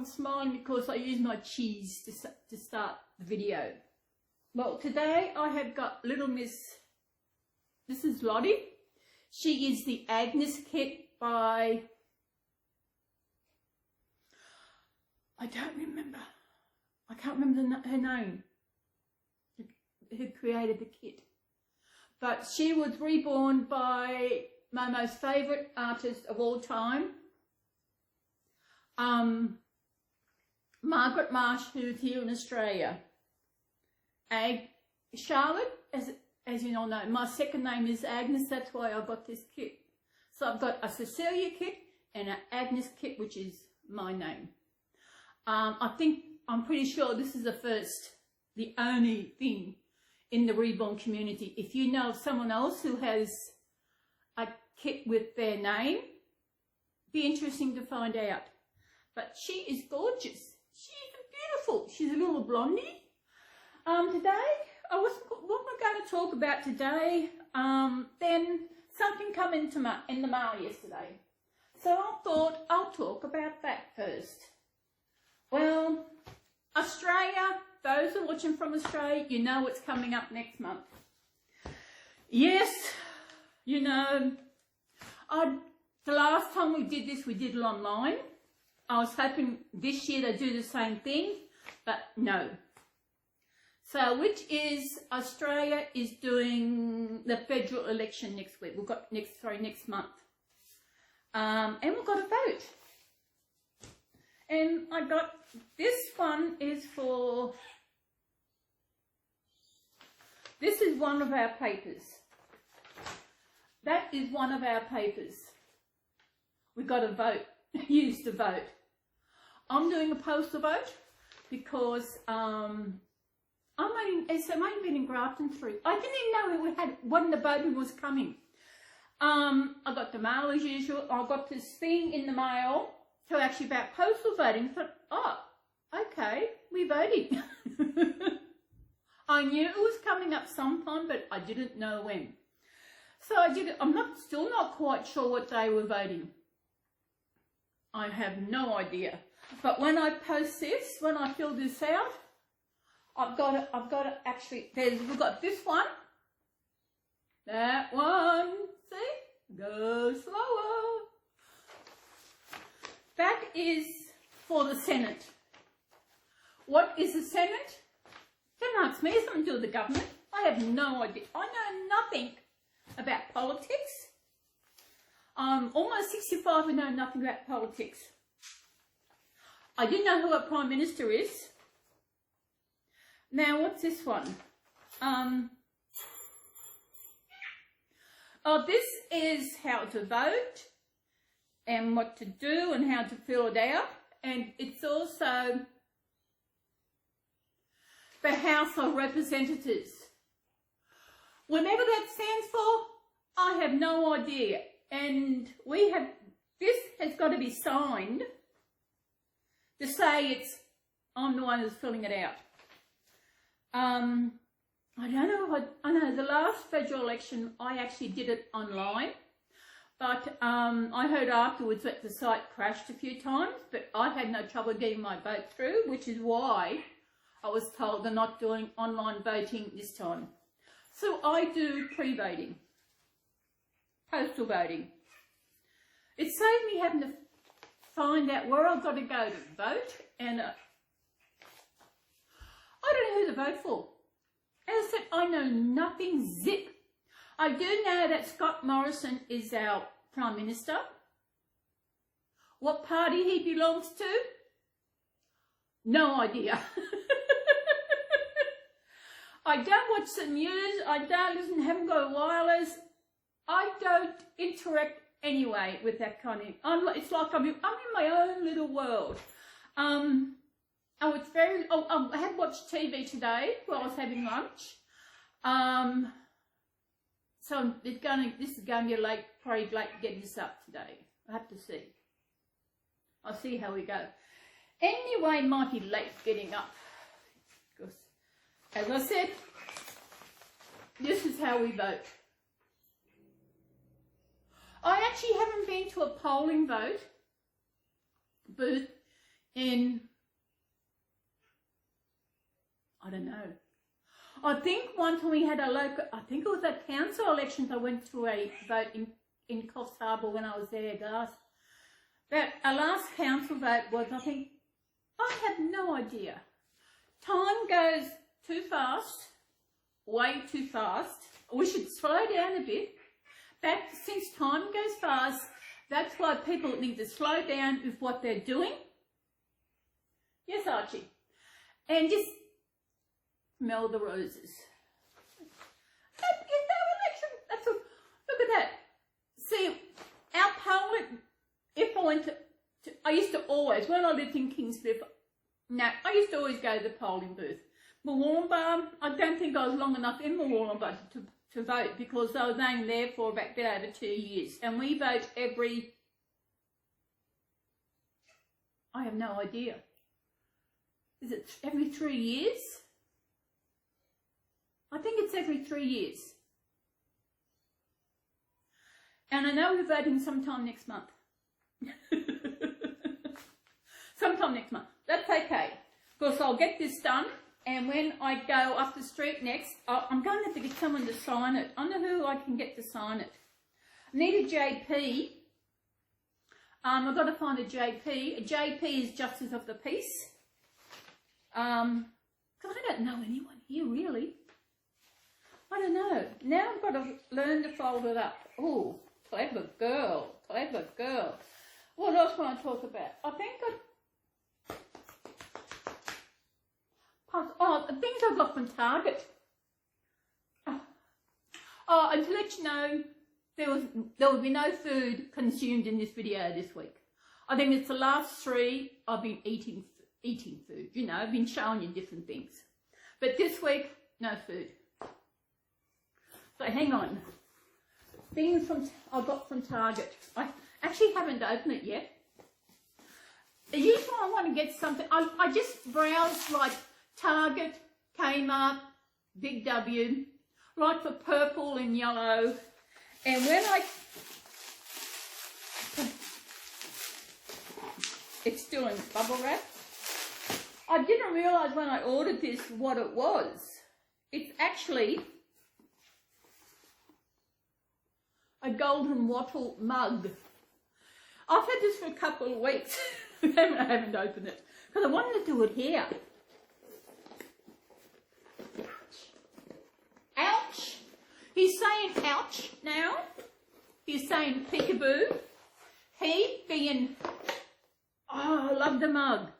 I'm smiling because I use my cheese to start the video. Well, today I have got little Miss, this is Lottie. She is the Agnes kit by, I can't remember her name, who created the kit. But she was reborn by my most favourite artist of all time, Margaret Marsh, who's here in Australia. Charlotte, as you all know, my second name is Agnes, that's why I got this kit. So I've got a Cecilia kit and an Agnes kit, which is my name. I'm pretty sure this is the only thing in the Reborn community. If you know of someone else who has a kit with their name, be interesting to find out. But she is gorgeous. She's beautiful. She's a little blondie. Today, what we're going to talk about today, then something come in the mail yesterday. So I thought I'll talk about that first. Well, Australia, those who are watching from Australia, you know what's coming up next month. Yes, you know, the last time we did this, we did it online. I was hoping this year they'd do the same thing, but no. So, which is Australia is doing the federal election next week. We've got next month, and we've got a vote. And I got this one is for. This is one of our papers. That is one of our papers. We got a vote. Used to vote. I'm doing a postal vote because it's only been in Grafton 3. I didn't even know we had when the voting was coming. I got the mail as usual. I got this thing in the mail to actually about postal voting. I thought, oh, okay, we're voting. I knew it was coming up sometime, but I didn't know when. So I did it. I'm still not quite sure what day we're voting. I have no idea. But when I post this, when I fill this out, I've got to actually, we've got this one, that one, see, go slower. That is for the Senate. What is the Senate? Don't ask me, it's something to do with the government. I have no idea. I know nothing about politics. I'm almost 65 and know nothing about politics. I do know who our Prime Minister is. Now, what's this one? This is how to vote and what to do and how to fill it out. And it's also the House of Representatives. Whatever that stands for, I have no idea. And this has got to be signed to say I'm the one who's filling it out. I don't know I know the last federal election I actually did it online, but I heard afterwards that the site crashed a few times, but I had no trouble getting my vote through, which is why I was told they're not doing online voting this time. So I do pre-voting, postal voting. It saved me having to find out where I've got to go to vote, and I don't know who to vote for. As I said, I know nothing, zip. I do know that Scott Morrison is our Prime Minister. What party he belongs to? No idea. I don't watch the news. I don't listen, haven't got a wireless. I don't interact anyway with that kind of. It's like I'm in my own little world. I had watched TV today while I was having lunch. So this is going to be probably late to get this up today. I have to see. I'll see how we go. Anyway, might be late getting up. Because, as I said, this is how we vote. I actually haven't been to a polling vote booth in, I don't know. I think once when we had a local, I think it was at council elections, I went to a vote in Coffs Harbour when I was there last. That our last council vote was, I think, I have no idea. Time goes too fast, way too fast. We should slow down a bit. That since time goes fast, that's why people need to slow down with what they're doing. Yes, Archie. And just smell the roses. That's a, look at that. See, our parliament, if I went to I used to always, when I lived in Kingscliff, I used to always go to the polling booth. Mooloolaba, I don't think I was long enough in Mooloolaba to vote because I was only there for about a bit over 2 years. And we vote every, I have no idea. Is it every 3 years? I think it's every 3 years. And I know we're voting sometime next month. Sometime next month. That's okay. Because I'll get this done. And when I go up the street next, I'm going to have to get someone to sign it. I don't know who I can get to sign it. I need a JP. I've got to find a JP. A JP is Justice of the Peace. Because I don't know anyone here, really. I don't know. Now I've got to learn to fold it up. Oh, clever girl. Clever girl. What else want to talk about? I think the things I got from Target. Oh, and to let you know, there will be no food consumed in this video this week. I think it's the last 3 I've been eating food. You know, I've been showing you different things. But this week, no food. So hang on. Things I got from Target. I actually haven't opened it yet. Usually I want to get something. I just browse like Target, Kmart, Big W, right for purple and yellow. And when it's still in bubble wrap. I didn't realise when I ordered this what it was. It's actually a golden wattle mug. I've had this for a couple of weeks. I haven't opened it because I wanted to do it here. Ouch. He's saying ouch now. He's saying peekaboo. He being, oh, I love the mug.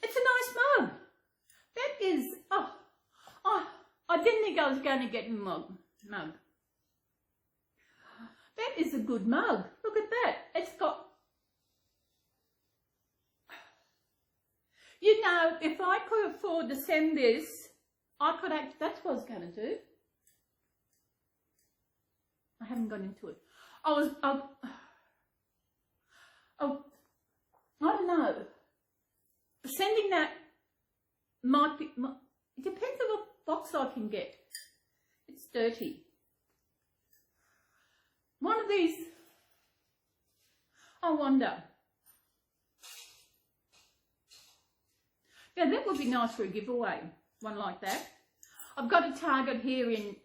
It's a nice mug. That is, I didn't think I was going to get a mug. That is a good mug. Look at that. It's got, you know, if I could afford to send this, I could act, that's what I was going to do. I haven't got into it. I don't know. Sending that might be, it depends on what box I can get. It's dirty. One of these, I wonder. Yeah, that would be nice for a giveaway, one like that. I've got a Target here in,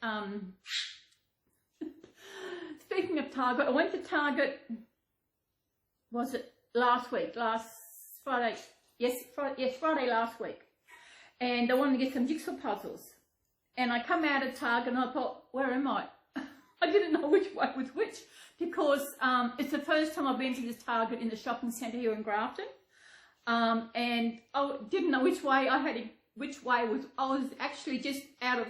speaking of Target, I went to Target, was it last week, last Friday? Yes, Friday last week. And I wanted to get some jigsaw puzzles. And I come out of Target and I thought, where am I? I didn't know which way was which because it's the first time I've been to this Target in the shopping centre here in Grafton. And I didn't know which way which way was, I was actually just out of,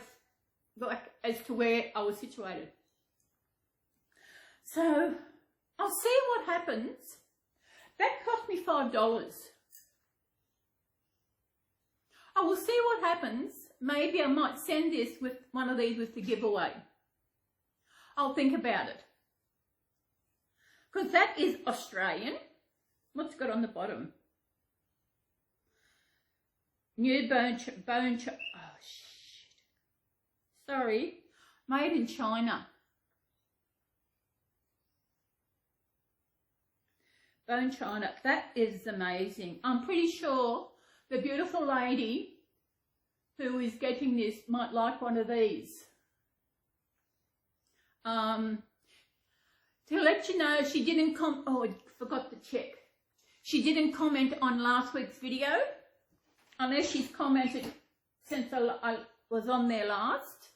like, as to where I was situated. So, I'll see what happens. That cost me $5. I will see what happens. Maybe I might send this with one of these with the giveaway. I'll think about it. Because that is Australian. What's it got on the bottom? New oh shit. Sorry. Made in China. bone china. That is amazing. I'm pretty sure the beautiful lady who is getting this might like one of these. To let you know, she didn't I forgot to check. She didn't comment on last week's video, unless she's commented since I was on there last.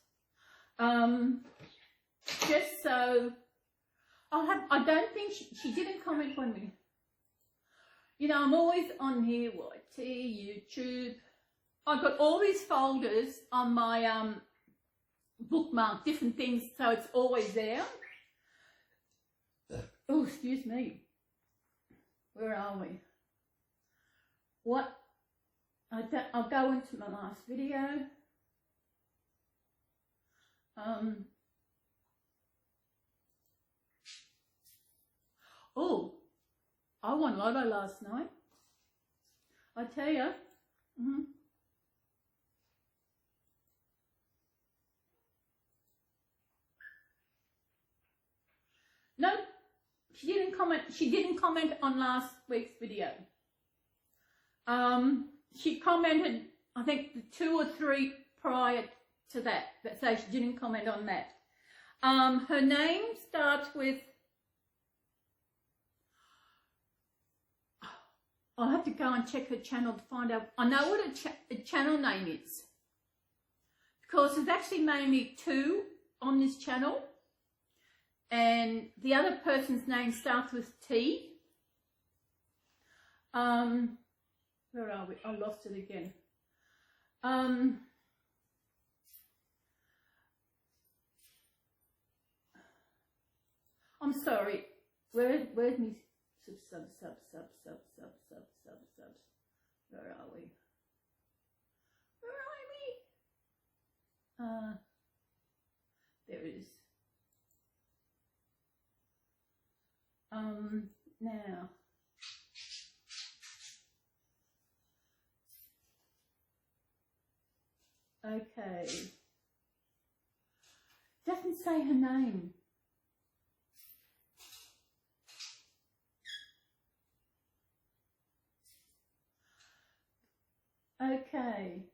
Just so I don't think she didn't comment on me. You know, I'm always on here, YT, YouTube. I've got all these folders on my bookmark, different things, so it's always there. Oh, excuse me. Where are we? What? I'll go into my last video. Oh, I won Lotto last night. I tell you. No, she didn't comment. She didn't comment on last week's video. She commented, I think, the 2 or 3 prior to that, so she didn't comment on that. Her name starts with, I'll have to go and check her channel to find out. I know what her channel name is, because there's actually mainly 2 on this channel, and the other person's name starts with T. Where are we? I lost it again. I'm sorry. Where's me? Sub. Where are we? There it is. Now. Okay. Doesn't say her name. Okay.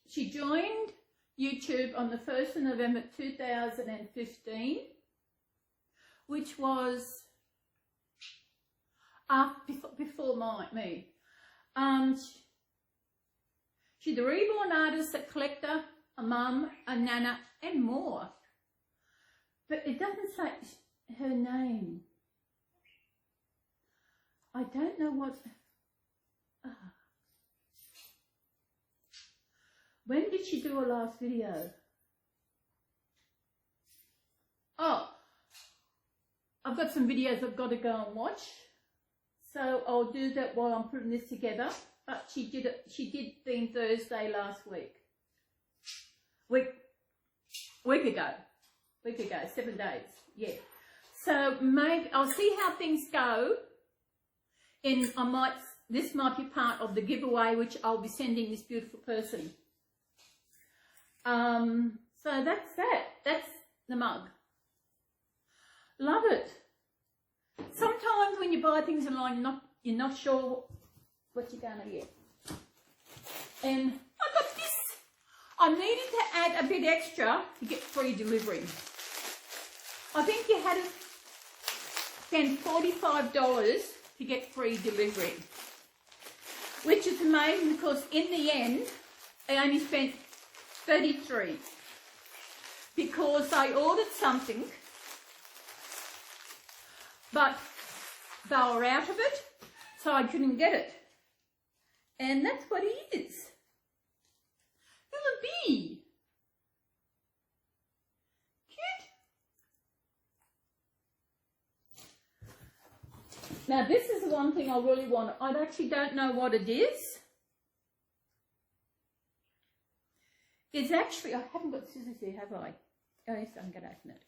She joined YouTube on the 1st of November 2015, which was before me. She's a reborn artist, a collector, a mum, a nana, and more. But it doesn't say her name. I don't know what... When did she do her last video? Oh, I've got some videos I've got to go and watch. So I'll do that while I'm putting this together. But she did it. She did Theme Thursday last week. Week ago, 7 days. Yeah. So maybe I'll see how things go. And this might be part of the giveaway, which I'll be sending this beautiful person. So that's that. That's the mug. Love it. Sometimes when you buy things online, you're not sure what you're going to get. And I got this. I needed to add a bit extra to get free delivery. I think you had to spend $45 to get free delivery, which is amazing because in the end, I only spent $33 because I ordered something, but they were out of it, so I couldn't get it. And that's what it is. Little bee. Cute. Now this is the one thing I really want. I actually don't know what it is. It's actually, I haven't got scissors here, have I? Oh yes, I'm going to open it.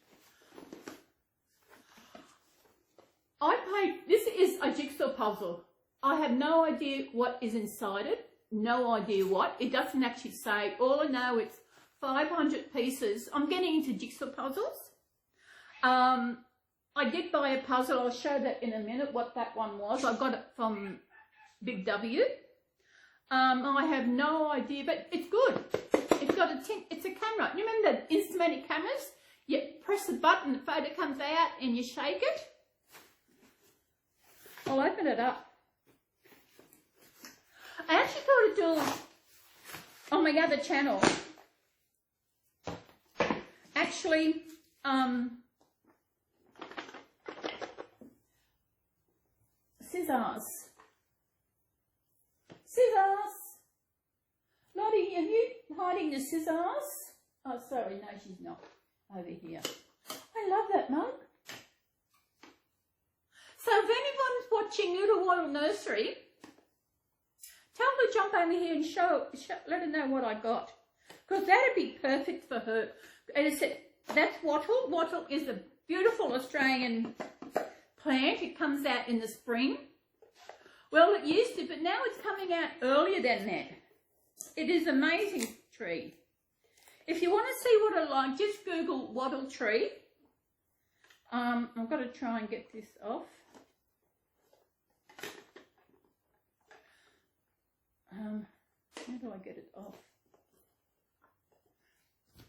This is a jigsaw puzzle. I have no idea what is inside it. No idea what. It doesn't actually say. All I know, it's 500 pieces. I'm getting into jigsaw puzzles. I I did buy a puzzle. I'll show that in a minute what that one was. I got it from Big W. I have no idea, but it's good. It's got it's a camera. You remember the Instamatic cameras? You press the button, the photo comes out, and you shake it. I'll open it up. I actually thought of doing on my other channel. Actually, scissors. Lottie, are you hiding the scissors? Oh, sorry, no, she's not. Over here. I love that mug. So if anyone's watching Little Wattle Nursery, tell her to jump over here and let her know what I got. Because that would be perfect for her. As I said, that's wattle. Wattle is a beautiful Australian plant. It comes out in the spring. Well, it used to, but now it's coming out earlier than that. It is an amazing tree. If you want to see what I like, just Google wattle tree. I've got to try and get this off. How do I get it off?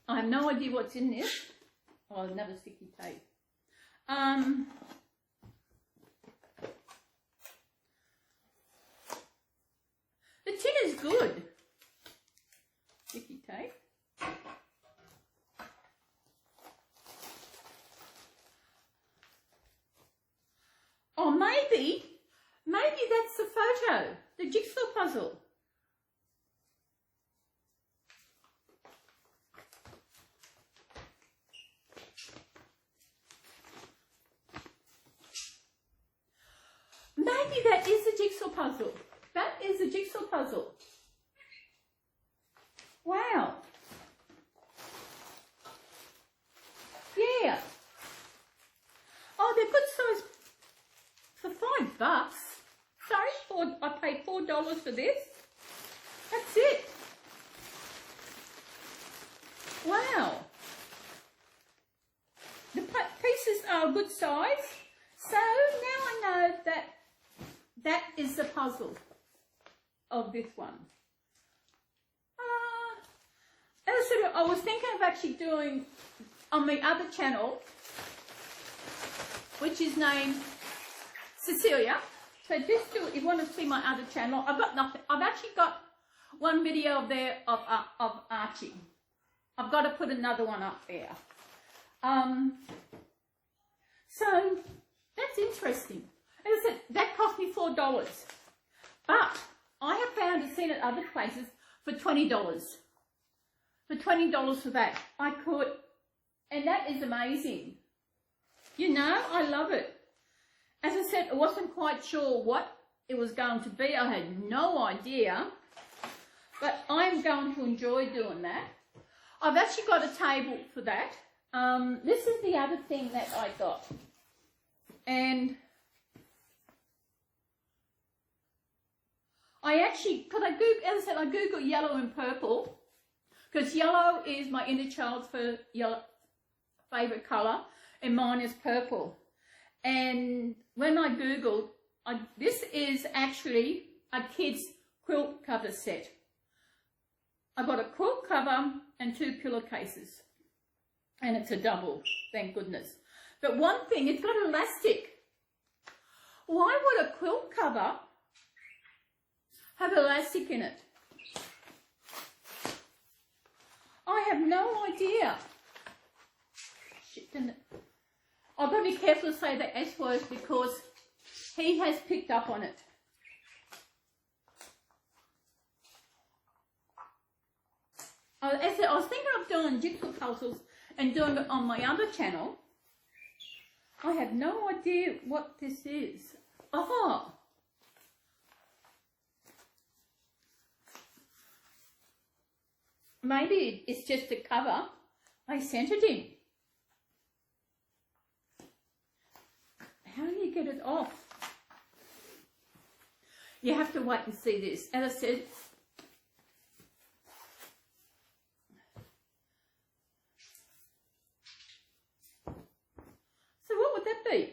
I have no idea what's in this. Oh, another sticky tape. The tin is good. Sticky tape. Oh, maybe that's the photo, the jigsaw puzzle. Maybe that is the jigsaw puzzle. That is the jigsaw puzzle. Wow. Yeah. Oh, they're good size for $5. Sorry, I paid $4 for this. That's it. Wow. The pieces are a good size. So now I know that that is the puzzle of this one. As I said, I was thinking of actually doing on my other channel, which is named Cecilia. So just do, if you want to see my other channel, I've got nothing. I've actually got one video there of Archie. I've got to put another one up there. So that's interesting. As I said, that cost me $4. But I have found and seen at other places for $20. For $20 for that, I could, and that is amazing. You know, I love it. As I said, I wasn't quite sure what it was going to be. I had no idea, but I'm going to enjoy doing that. I've actually got a table for that. This is the other thing that I got. And I actually, because I Googled, as I said, I Googled yellow and purple, because yellow is my inner child's favourite colour, and mine is purple. And when I Googled, this is actually a kid's quilt cover set. I got a quilt cover and 2 pillowcases. And it's a double, thank goodness. But one thing, it's got elastic. Why would a quilt cover have elastic in it? I have no idea. Shit, I've got to be careful to say the S word because he has picked up on it. As I said, I was thinking of doing jigsaw puzzles and doing it on my other channel. I have no idea what this is. Oh. Maybe it's just a cover I sent it in. How do you get it off? You have to wait and see this. As I said, so what would that be?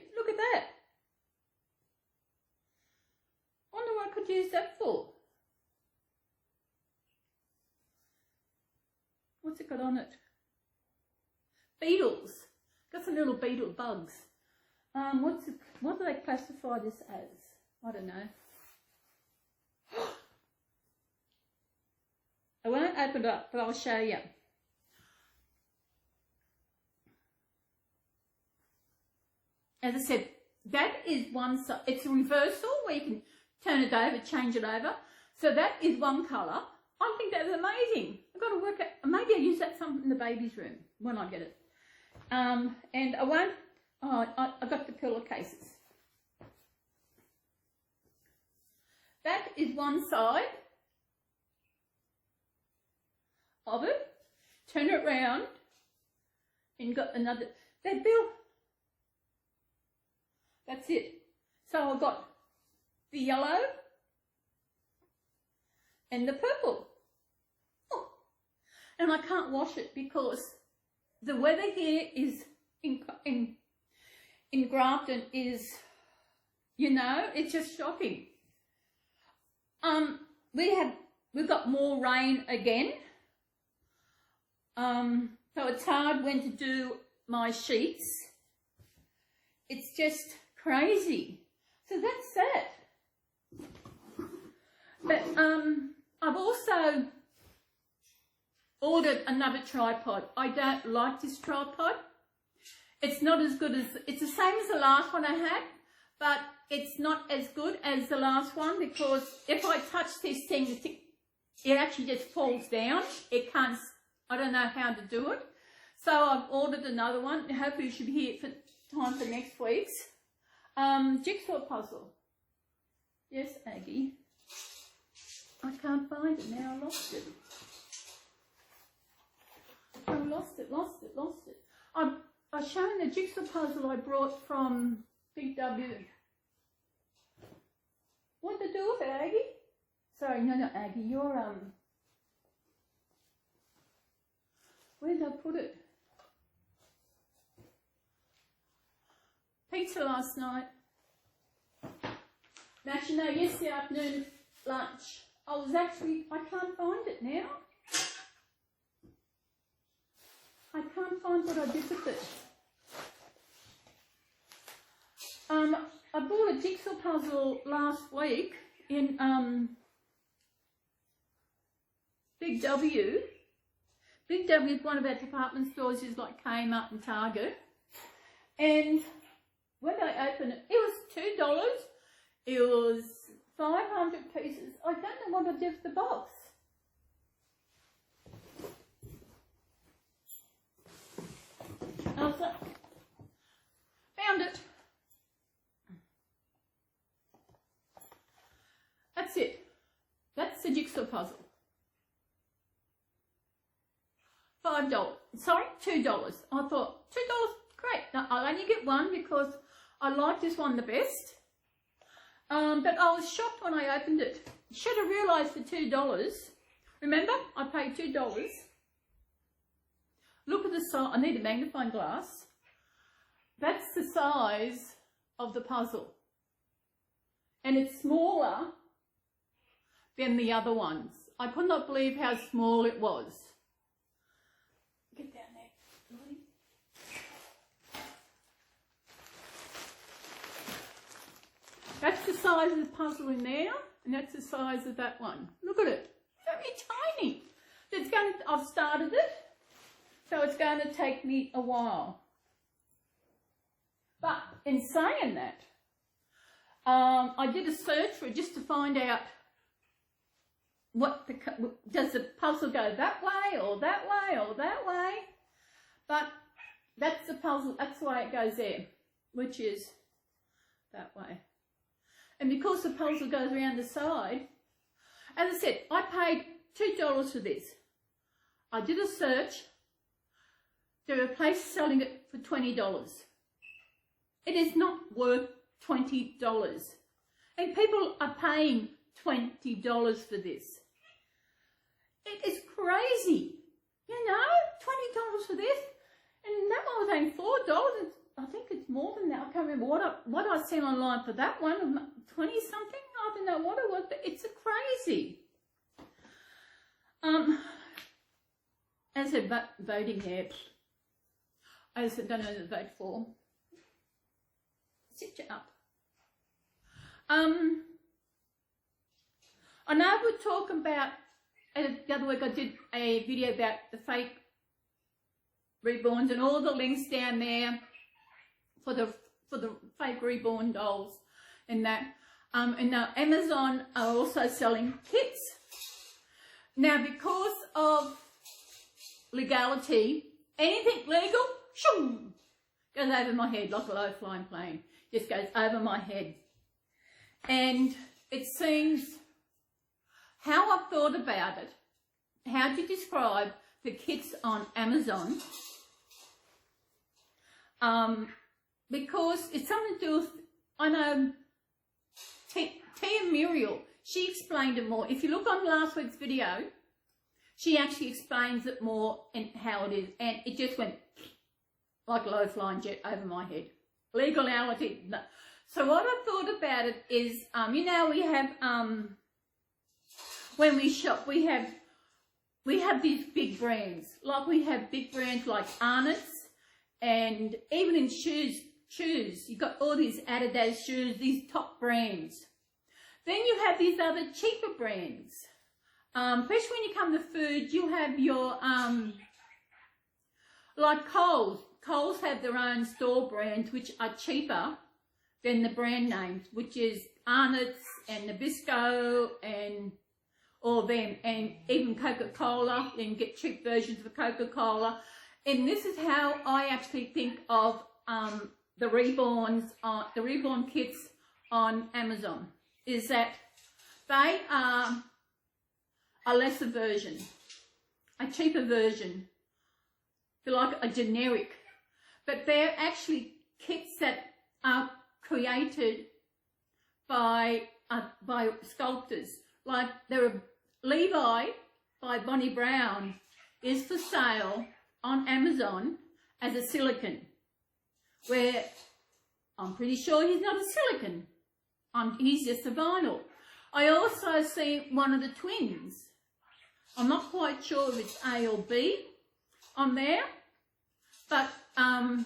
use that for? What's it got on it? Beetles. Got some little beetle bugs. What do they classify this as? I don't know. I won't open it up, but I'll show you. As I said, that is one side. It's a reversal where you can turn it over, change it over. So that is one colour. I think that's amazing. I've got to work out. Maybe I'll use that some in the baby's room when I get it. And I won't. Oh, I got the pillowcases. That is one side of it. Turn it round, and you've got another. That bill. That's it. So I've got the yellow and the purple. Oh. And I can't wash it because the weather here is in Grafton is, you know, it's just shocking. We've got more rain again. So it's hard when to do my sheets. It's just crazy. So that's that. But I've also ordered another tripod. I don't like this tripod. It's not as good as, it's the same as the last one I had, but it's not as good as the last one because if I touch this thing, it actually just falls down. It can't, I don't know how to do it. So I've ordered another one. Hopefully you should be here for time for next week's. Jigsaw puzzle. Yes, Aggie. I can't find it now. I lost it. I lost it. I've shown the jigsaw puzzle I brought from Big W. What to do with it, Aggie? Sorry, no, not Aggie. You're where did I put it? Pizza last night. Actually, no, yesterday afternoon lunch. I can't find it now. I can't find what I did with it. I bought a jigsaw puzzle last week in Big W. Big W is one of our department stores, is like Kmart and Target. And when I opened it, it was $2. It was 500 pieces. I don't know what I did with the box. I was like, found it. That's it. That's the jigsaw puzzle. $5. Sorry, $2. I thought, $2, great. Now, I'll only get one because I like this one the best. But I was shocked when I opened it. Should have realised for $2. Remember, I paid $2. Look at the size. I need a magnifying glass. That's the size of the puzzle. And it's smaller than the other ones. I could not believe how small it was. Get down there, Lily. That's the size of the puzzle in there, and that's the size of that one. Look at it. Very tiny. I've started it, so it's going to take me a while. But in saying that, I did a search for it just to find out does the puzzle go that way or that way or that way. But that's the puzzle, that's why it goes there, which is that way. And because the puzzle goes around the side, as I said, I paid $2 for this. I did a search. There are places selling it for $20. It is not worth $20. And people are paying $20 for this. It is crazy. You know, $20 for this. And that one was only $4. I think it's more than that. I can't remember what I seen online for that one, 20 something. I don't don't know what it was, but it's a crazy. As I said, voting there, I just don't know who to vote for. Sit you up. I know we're talking about, the other week I did a video about the fake reborns and all the links down there for the fake reborn dolls and that. And now Amazon are also selling kits. Now because of legality, anything legal, shoo, goes over my head like a low flying plane. Just goes over my head. And it seems, how I've thought about it, how to describe the kits on Amazon, because it's something to do with, I know, Tia Muriel, she explained it more. If you look on last week's video, she actually explains it more and how it is, and it just went like a low flying jet over my head. Legality, no. So what I thought about it is, you know, we have, when we shop, we have these big brands. Like we have big brands like Arnott's, and even in shoes, you've got all these Adidas shoes, these top brands. Then you have these other cheaper brands. Especially when you come to food, you have your, like Coles. Coles have their own store brands, which are cheaper than the brand names, which is Arnott's and Nabisco and all them, and even Coca-Cola. You can get cheap versions of Coca-Cola. And this is how I actually think of the Reborns, the Reborn kits on Amazon, is that they are a lesser version, a cheaper version. They're like a generic, but they're actually kits that are created by sculptors. Like there are Levi by Bonnie Brown is for sale on Amazon as a silicone, where I'm pretty sure he's not a silicone. He's just a vinyl. I also see one of the twins. I'm not quite sure if it's A or B on there, but and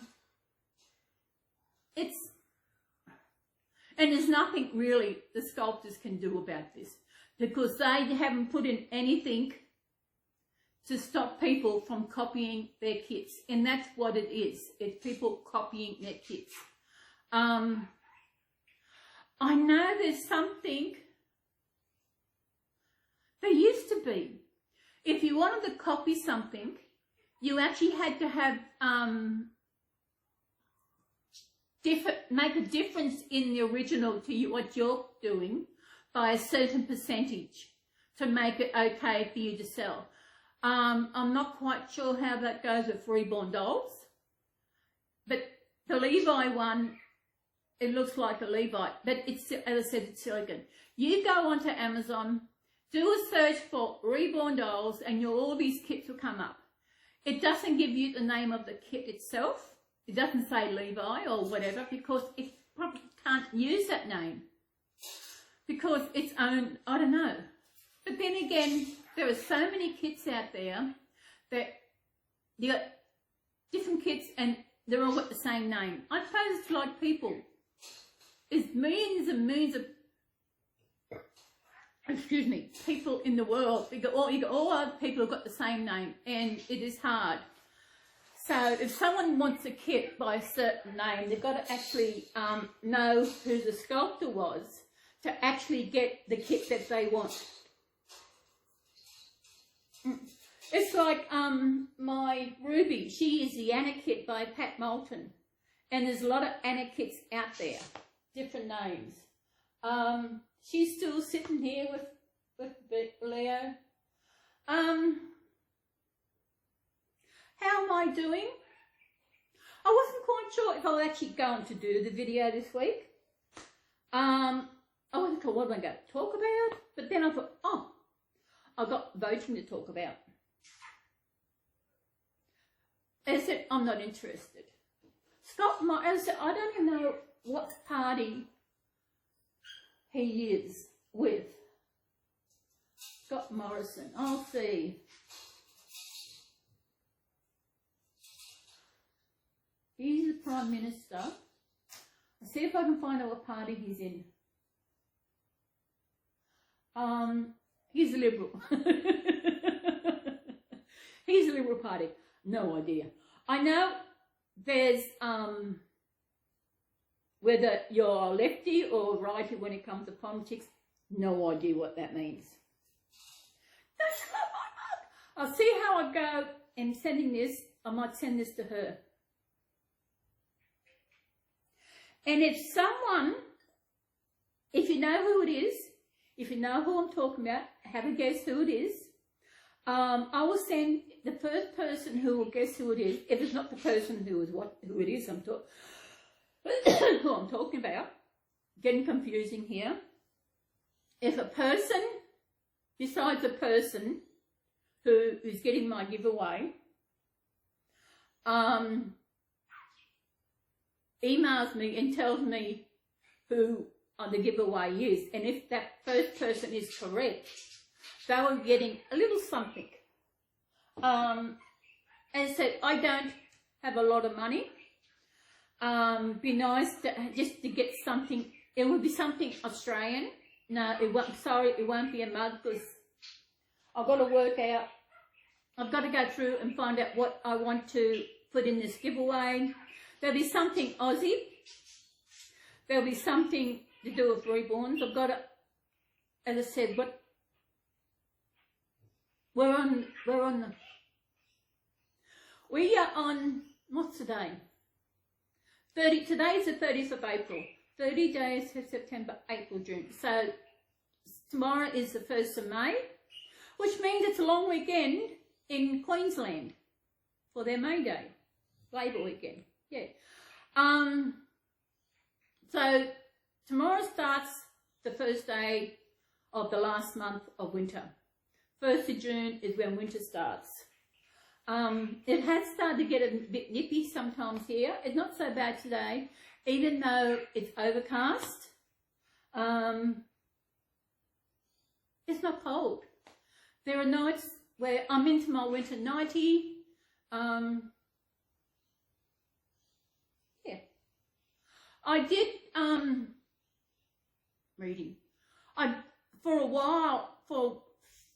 there's nothing really the sculptors can do about this, because they haven't put in anything to stop people from copying their kits, and that's what it is. It's people copying their kits. I know there's something. There used to be, if you wanted to copy something, you actually had to have make a difference in the original to you, what you're doing, by a certain percentage to make it okay for you to sell. I'm not quite sure how that goes with Reborn dolls, but the Levi one, it looks like a Levi, but it's, as I said, it's silicone. You go onto Amazon, do a search for Reborn dolls, and all these kits will come up. It doesn't give you the name of the kit itself. It doesn't say Levi or whatever, because it probably can't use that name because it's owned, I don't know. But then again, there are so many kits out there that you got different kits and they're all got the same name. I suppose it's like people. There's millions and millions of, excuse me, people in the world. You got all other people who've got the same name, and it is hard. So if someone wants a kit by a certain name, they've got to actually know who the sculptor was to actually get the kit that they want. It's like my Ruby, she is the Anna kit by Pat Moulton, and there's a lot of Anna kits out there, different names. She's still sitting here with Leo. How am I doing? I wasn't quite sure if I was actually going to do the video this week. I wasn't sure what am I going to talk about, but then I thought, oh, I've got voting to talk about. As I said, I'm not interested. Scott, as I said, I don't even know what party he is. with Scott Morrison. I'll see. He's the Prime Minister. I'll see if I can find out what party he's in. He's a Liberal. He's a Liberal Party. No idea. I know there's whether you're lefty or righty when it comes to politics. No idea what that means. I'll see how I go in sending this. I might send this to her. And if someone, if you know who it is, if you know who I'm talking about, have a guess who it is. I will send the first person who will guess who it is. If it's not the person who it is who I'm talking about. Getting confusing here. If a person, besides a person who is getting my giveaway, emails me and tells me who the giveaway is, and if that first person is correct, they were getting a little something. As I said, I don't have a lot of money. Be nice just to get something. It would be something Australian. No, it won't. Sorry, it won't be a mug because I've got to work out. I've got to go through and find out what I want to put in this giveaway. There'll be something Aussie. There'll be something to do with Reborns. I've got to, as I said, we are on, what's today? Today's the 30th of April. 30 days of September, April, June. So tomorrow is the 1st of May, which means it's a long weekend in Queensland for their May Day, Labour weekend. Yeah. So tomorrow starts the first day of the last month of winter. 1st of June is when winter starts. It has started to get a bit nippy sometimes here. It's not so bad today, even though it's overcast. It's not cold. There are nights where I'm into my winter nightie. Yeah. I did reading. For a while, for a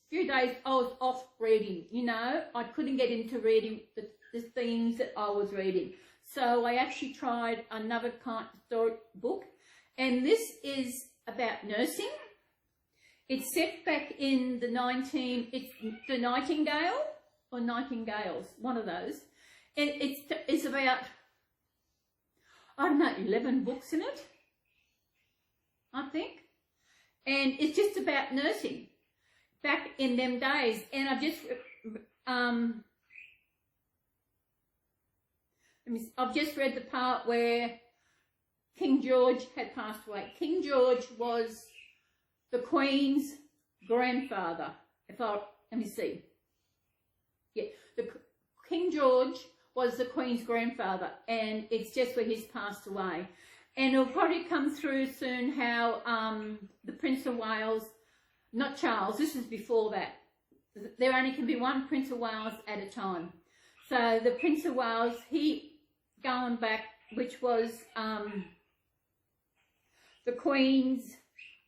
few days, I was off reading. You know, I couldn't get into reading the themes that I was reading. So I actually tried another kind of story book, and this is about nursing. It's set back in the Nightingale or Nightingales, one of those. And it's about, I don't know, 11 books in it, I think. And it's just about nursing back in them days. And I've just read the part where King George had passed away. King George was the Queen's grandfather. Let me see. Yeah, King George was the Queen's grandfather, and it's just where he's passed away. And it'll probably come through soon how the Prince of Wales, not Charles, this is before that. There only can be one Prince of Wales at a time. So the Prince of Wales, he going back, which was the Queen's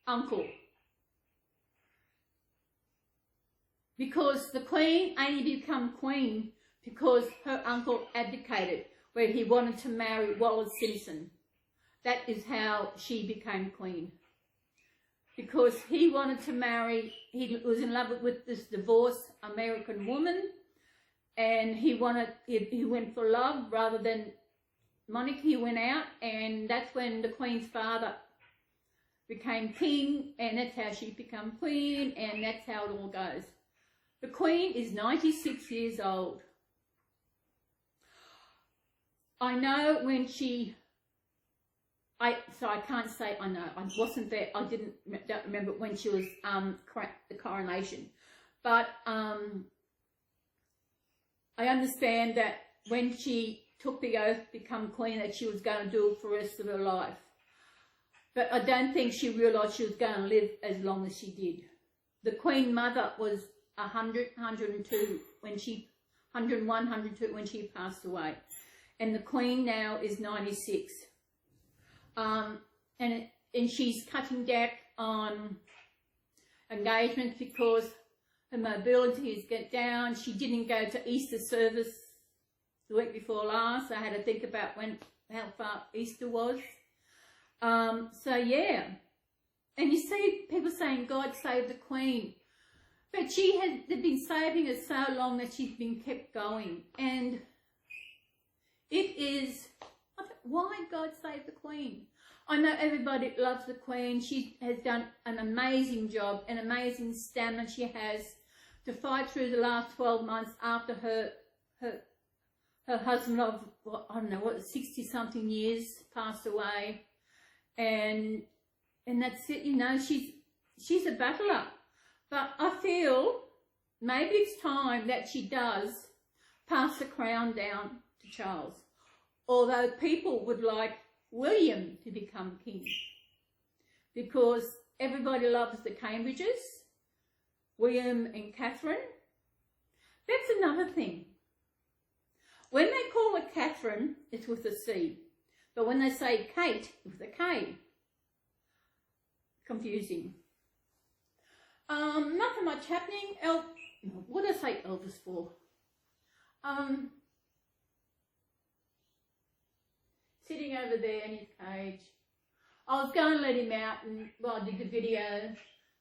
uncle. Because the Queen only became Queen because her uncle abdicated, where he wanted to marry Wallace Simpson. That is how she became Queen. Because he wanted to marry, he was in love with this divorced American woman, and he went for love rather than monarchy. He went out, and that's when the Queen's father became king, and that's how she became Queen, and that's how it all goes. The Queen is 96 years old. I know when so I can't say I know. I wasn't there. I don't remember when she was the coronation. But I understand that when she took the oath to become Queen, that she was going to do it for the rest of her life. But I don't think she realised she was going to live as long as she did. The Queen Mother was 100, 102 when she, 101, 102 when she passed away. And the Queen now is 96. And she's cutting back on engagements because her mobility is get down. She didn't go to Easter service the week before last. I had to think about how far Easter was. So yeah, and you see people saying God save the Queen, but they've been saving her so long that she's been kept going, and it is, why God save the Queen? I know everybody loves the Queen. She has done an amazing job, an amazing stamina she has to fight through the last 12 months after her husband of, I don't know, 60-something years passed away. And that's it, you know, she's a battler. But I feel maybe it's time that she does pass the crown down to Charles. Although people would like William to become king, because everybody loves the Cambridges, William and Catherine. That's another thing. When they call her Catherine, it's with a C. But when they say Kate with a K, confusing. Nothing much happening. What did I say Elvis for? Sitting over there in his cage. I was going to let him out and, well, I did the video,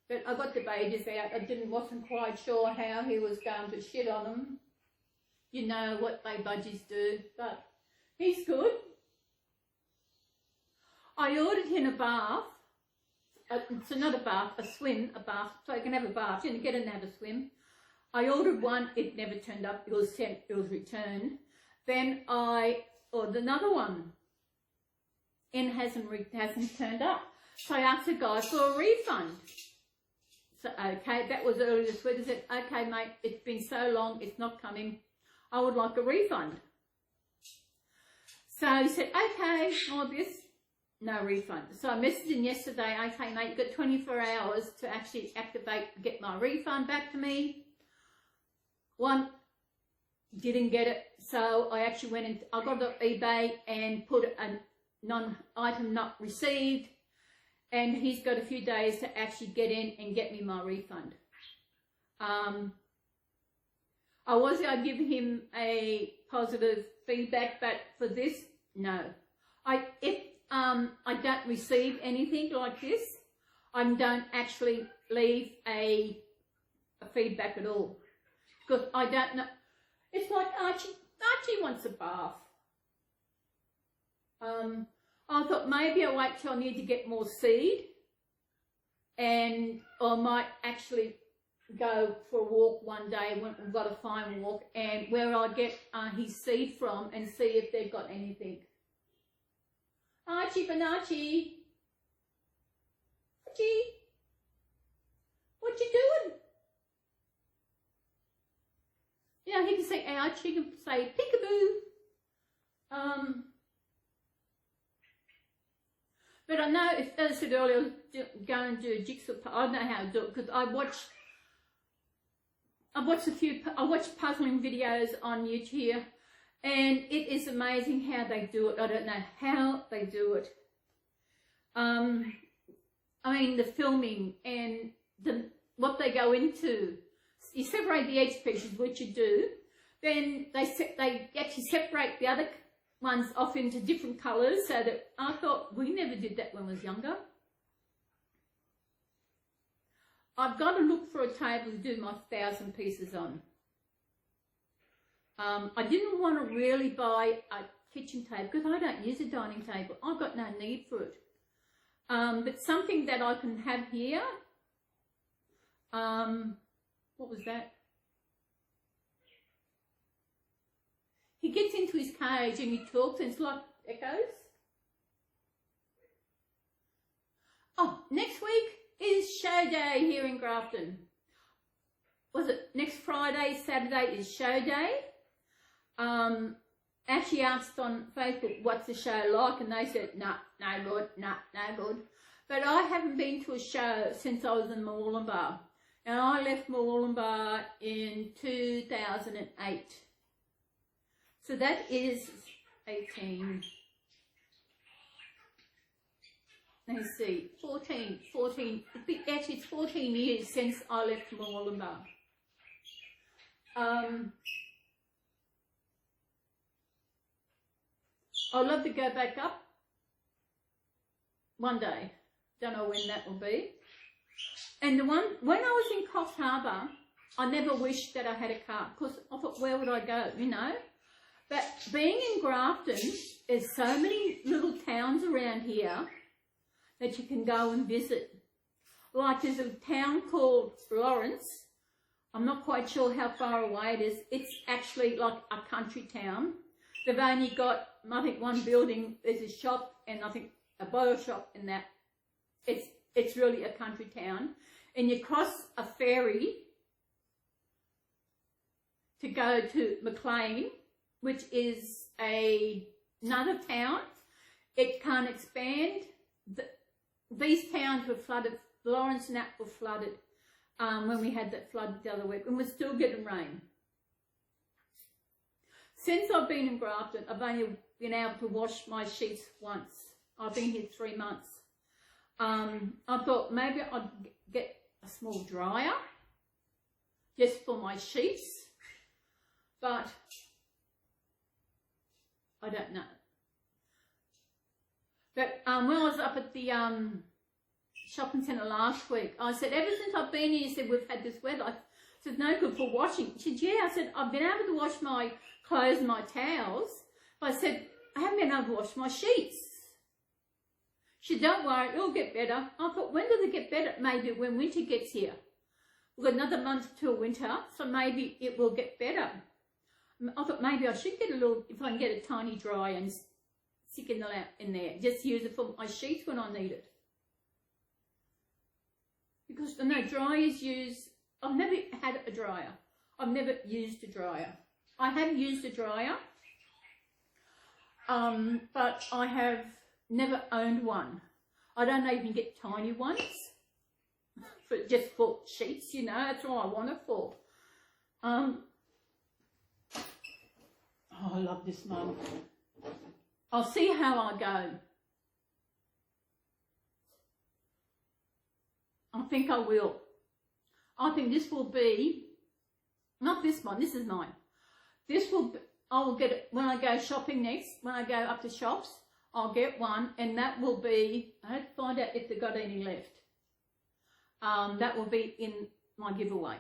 but I got the babies out. I wasn't quite sure how he was going to shit on them. You know what they budgies do, but he's good. I ordered him a bath. So not a bath, a swim, a bath, so I can have a bath. You can get in and have a swim. I ordered one, it never turned up, it was returned. Then I ordered another one, and hasn't turned up. So I asked the guy for a refund. So, okay, that was earlier this week. I said, okay, mate, it's been so long, it's not coming. I would like a refund. So he said, okay, all this. No refund. So I messaged him yesterday, okay mate, you've got 24 hours to actually get my refund back to me. One, didn't get it, so I actually went and I got it on eBay and put a non-item not received, and he's got a few days to actually get in and get me my refund. I was going to give him a positive feedback, but for this, no. If I don't receive anything like this, I don't actually leave a feedback at all, because I don't know. It's like Archie wants a bath. I thought maybe I'll wait till I need to get more seed, and I might actually go for a walk one day when we've got a fine walk, and where I get his seed from and see if they've got anything. Archie Bonacci. Archie, what you doing? You know, he can say Archie, he can say peekaboo. But I know, as I said earlier, I was going to do a jigsaw puzzle. I don't know how to do it, because I watch puzzling videos on YouTube. And it is amazing how they do it. I don't know how they do it. I mean, the filming and what they go into. You separate the edge pieces, which you do. Then they actually separate the other ones off into different colours, so that I thought we never did that when I was younger. I've got to look for a table to do my 1,000 pieces on. I didn't want to really buy a kitchen table because I don't use a dining table. I've got no need for it. But something that I can have here. What was that? He gets into his cage and he talks and it's like echoes. Oh, next week is show day here in Grafton. Was it next Friday, Saturday is show day. actually asked on Facebook, what's the show like? And they said, no good, no good. But I haven't been to a show since I was in Mooloolaba. And I left Mooloolaba in 2008. So that is 18. Let me see, 14, actually it's 14 years since I left Mooloolaba. I'd love to go back up one day. Don't know when that will be. And the one, when I was in Coffs Harbour, I never wished that I had a car because I thought, where would I go, you know? But being in Grafton, there's so many little towns around here that you can go and visit. Like there's a town called Lawrence. I'm not quite sure how far away it is. It's actually like a country town. They've only got, I think, one building. There's a shop and I think a bottle shop and that. It's really a country town. And you cross a ferry to go to Maclean, which is another town. It can't expand. These towns were flooded. Lawrence and that were flooded when we had that flood the other week, and we're still getting rain. Since I've been in Grafton, I've only been able to wash my sheets once. I've been here 3 months. I thought maybe I'd get a small dryer just for my sheets, but I don't know. But when I was up at the shopping centre last week, I said, ever since I've been here, he said, we've had this weather. I said, no good for washing. She said, yeah. I said, I've been able to wash my clothes and my towels. But I said, I haven't been able to wash my sheets. She said, don't worry, it'll get better. I thought, when does it get better? Maybe when winter gets here. We've got another month till winter, so maybe it will get better. I thought maybe I should get a little, if I can get a tiny dryer and stick in there. Just use it for my sheets when I need it. Because I know dryers use, I've never had a dryer. I've never used a dryer. I have used a dryer, but I have never owned one. I don't even get tiny ones, just for sheets, you know, that's all I want it for. Oh, I love this mug. I'll see how I go. I think I will. I think this will be, not this one, this is mine. This will be, I will get it when I go shopping next, when I go up to shops, I'll get one, and that will be, I have to find out if they've got any left. That will be in my giveaway.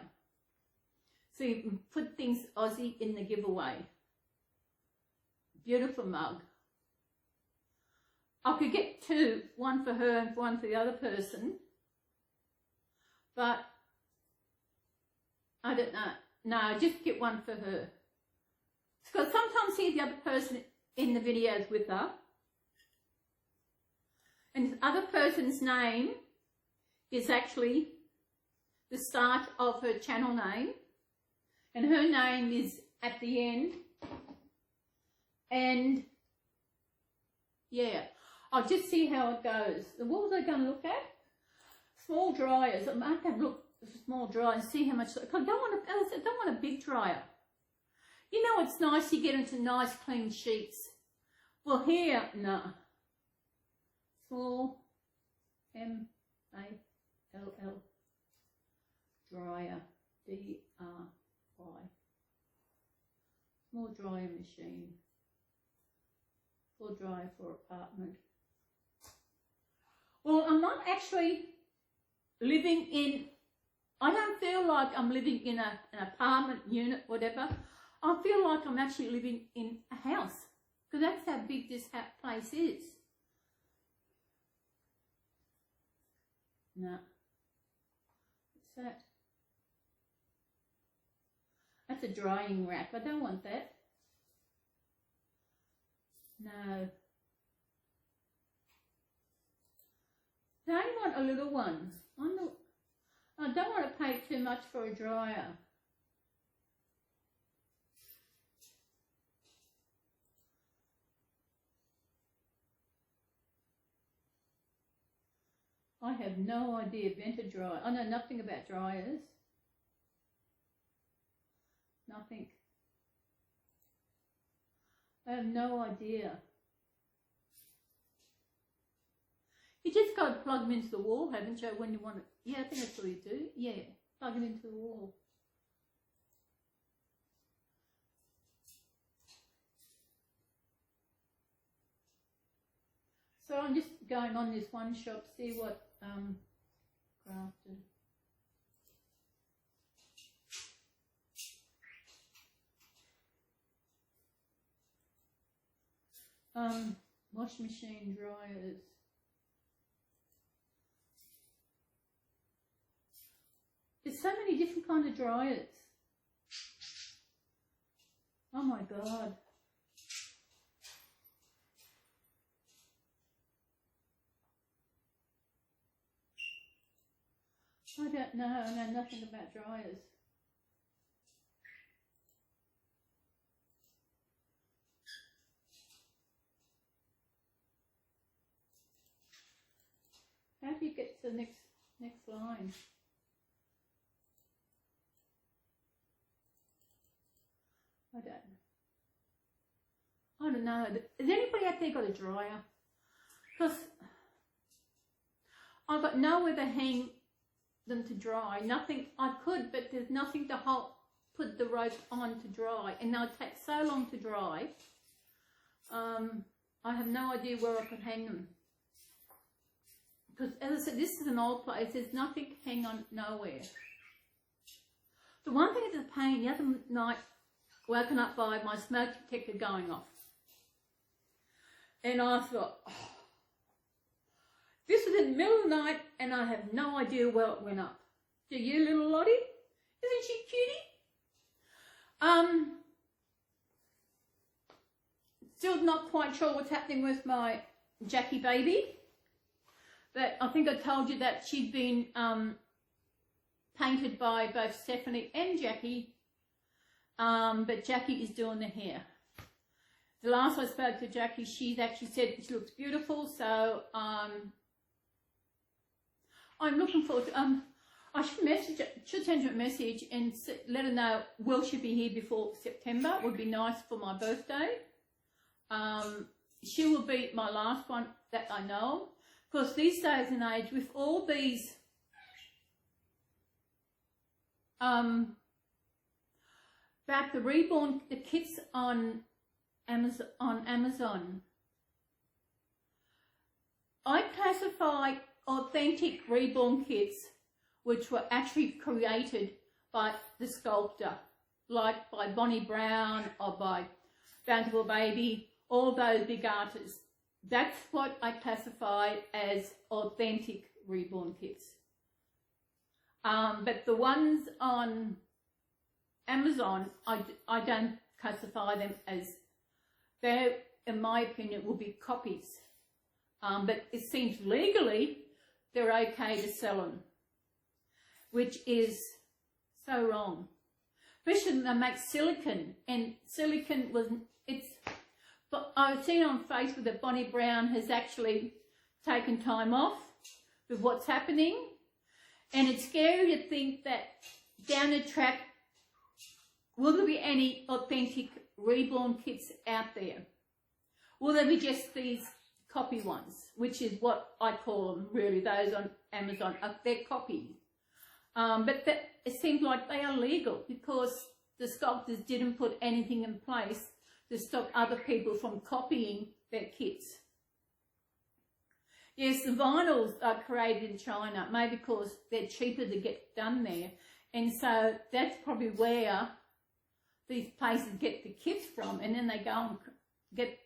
So you can put things Aussie in the giveaway. Beautiful mug. I could get two, one for her and one for the other person. But I don't know. No, just get one for her. Because sometimes see the other person in the videos with her. And the other person's name is actually the start of her channel name. And her name is at the end. And yeah, I'll just see how it goes. What was I going to look at? Small dryers. I might have to look at a small dryer and see how much. I don't want a big dryer. You know, it's nice you get into nice clean sheets. Well, here, no. Small, M-A-L-L, dryer, D-R-Y. Small dryer machine. Full dryer for apartment. Well, I'm not actually living in, I don't feel like I'm living in an apartment unit, whatever. I feel like I'm actually living in a house, because that's how big this place is. No. What's that? That's a drying rack. I don't want that. No. I only want a little one. I don't want to pay too much for a dryer. I have no idea. Vented dryer. I know nothing about dryers. Nothing. I have no idea. You just got to plug them into the wall, haven't you, when you want it? Yeah, I think that's what you do. Yeah, plug them into the wall. So I'm just going on this one shop, see what crafted. Washing machine, dryers. There's so many different kind of dryers. Oh my God. I don't know. I know nothing about dryers. How do you get to the next line? I don't know. Has anybody out there got a dryer? Because I've got nowhere to hang them to dry. Nothing. I could, but there's nothing to put the rope on to dry, and they'll take so long to dry. I have no idea where I could hang them. Because, as I said, this is an old place. There's nothing to hang on nowhere. The one thing that's a pain, the other night, woken up by my smoke detector going off. And I thought, oh, this was in the middle of the night and I have no idea where it went up. Do you, little Lottie? Isn't she cutie? Still not quite sure what's happening with my Jackie baby. But I think I told you that she'd been painted by both Stephanie and Jackie. But Jackie is doing the hair. The last I spoke to Jackie, she's actually said she looks beautiful, so I'm looking forward to, I should send her a message and let her know, will she be here before September? It would be nice for my birthday. She will be my last one that I know, because these days and age, with all these about the Reborn, the kits on Amazon, I classify authentic Reborn kits which were actually created by the sculptor, like by Bonnie Brown or by Untitled Baby, all those big artists. That's what I classify as authentic Reborn kits. But the ones on Amazon, I don't classify them as, they, in my opinion, will be copies. But it seems legally they're okay to sell them, which is so wrong. Especially when they make silicone, and silicone was, but I've seen on Facebook that Bonnie Brown has actually taken time off with what's happening, and it's scary to think that down the track, will there be any authentic Reborn kits out there? Will there be just these copy ones, which is what I call them, really, those on Amazon, they're copies. But it seems like they are legal because the sculptors didn't put anything in place to stop other people from copying their kits. Yes, the vinyls are created in China, maybe because they're cheaper to get done there. And so that's probably where these places get the kits from, and then they go and get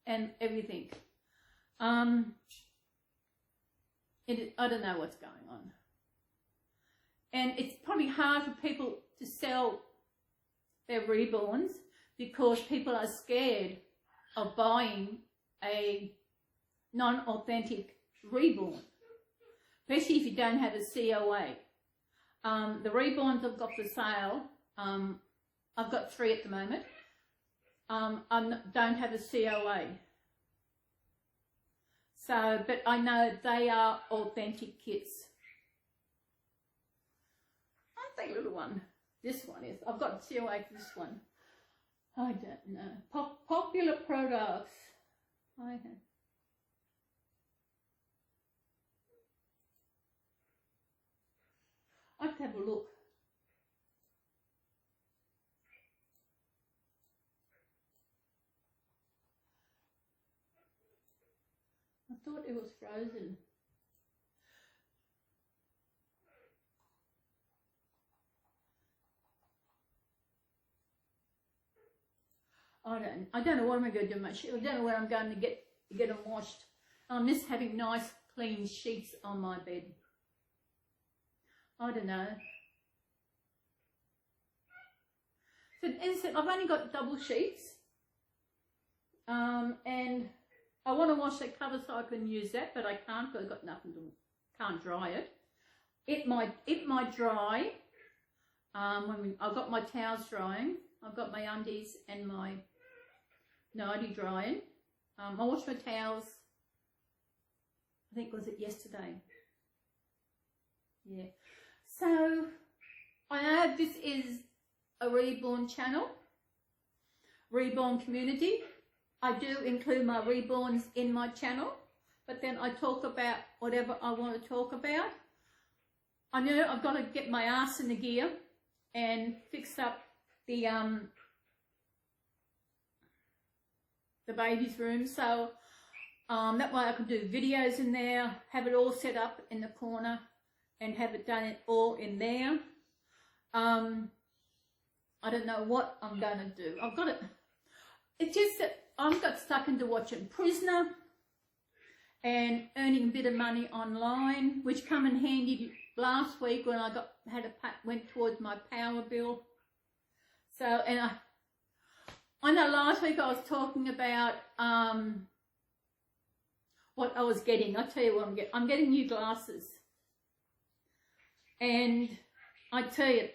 and everything. I don't know what's going on. And it's probably hard for people to sell their Reborns because people are scared of buying a non-authentic Reborn, especially if you don't have a COA. The Reborns I've got for sale, I've got 3 at the moment. I don't have a COA. So, but I know they are authentic kits. Aren't they, little one? This one is. I've got to see away for this one. I don't know. Popular products. I'd have a look. I thought it was frozen. I don't know what I'm going to do with my sheets. I don't know where I'm going to get them washed. I miss having nice clean sheets on my bed. I don't know. So as I said, I've only got double sheets. And I want to wash that cover so I can use that, but I can't because I've got nothing to, can't dry it. It might dry when I've got my towels drying. I've got my undies and my nightie drying. I washed my towels, I think was it yesterday. Yeah. So I know this is a Reborn channel, Reborn community. I do include my Reborns in my channel, but then I talk about whatever I want to talk about. I know I've got to get my ass in the gear and fix up the baby's room, so that way I can do videos in there, have it all set up in the corner and have it done all in there. I don't know what I'm going to do. I've got it. It's just that I got stuck into watching Prisoner and earning a bit of money online, which come in handy last week when I went towards my power bill. So, and I know last week I was talking about what I was getting. I'll tell you what I'm getting. I'm getting new glasses. And I tell you,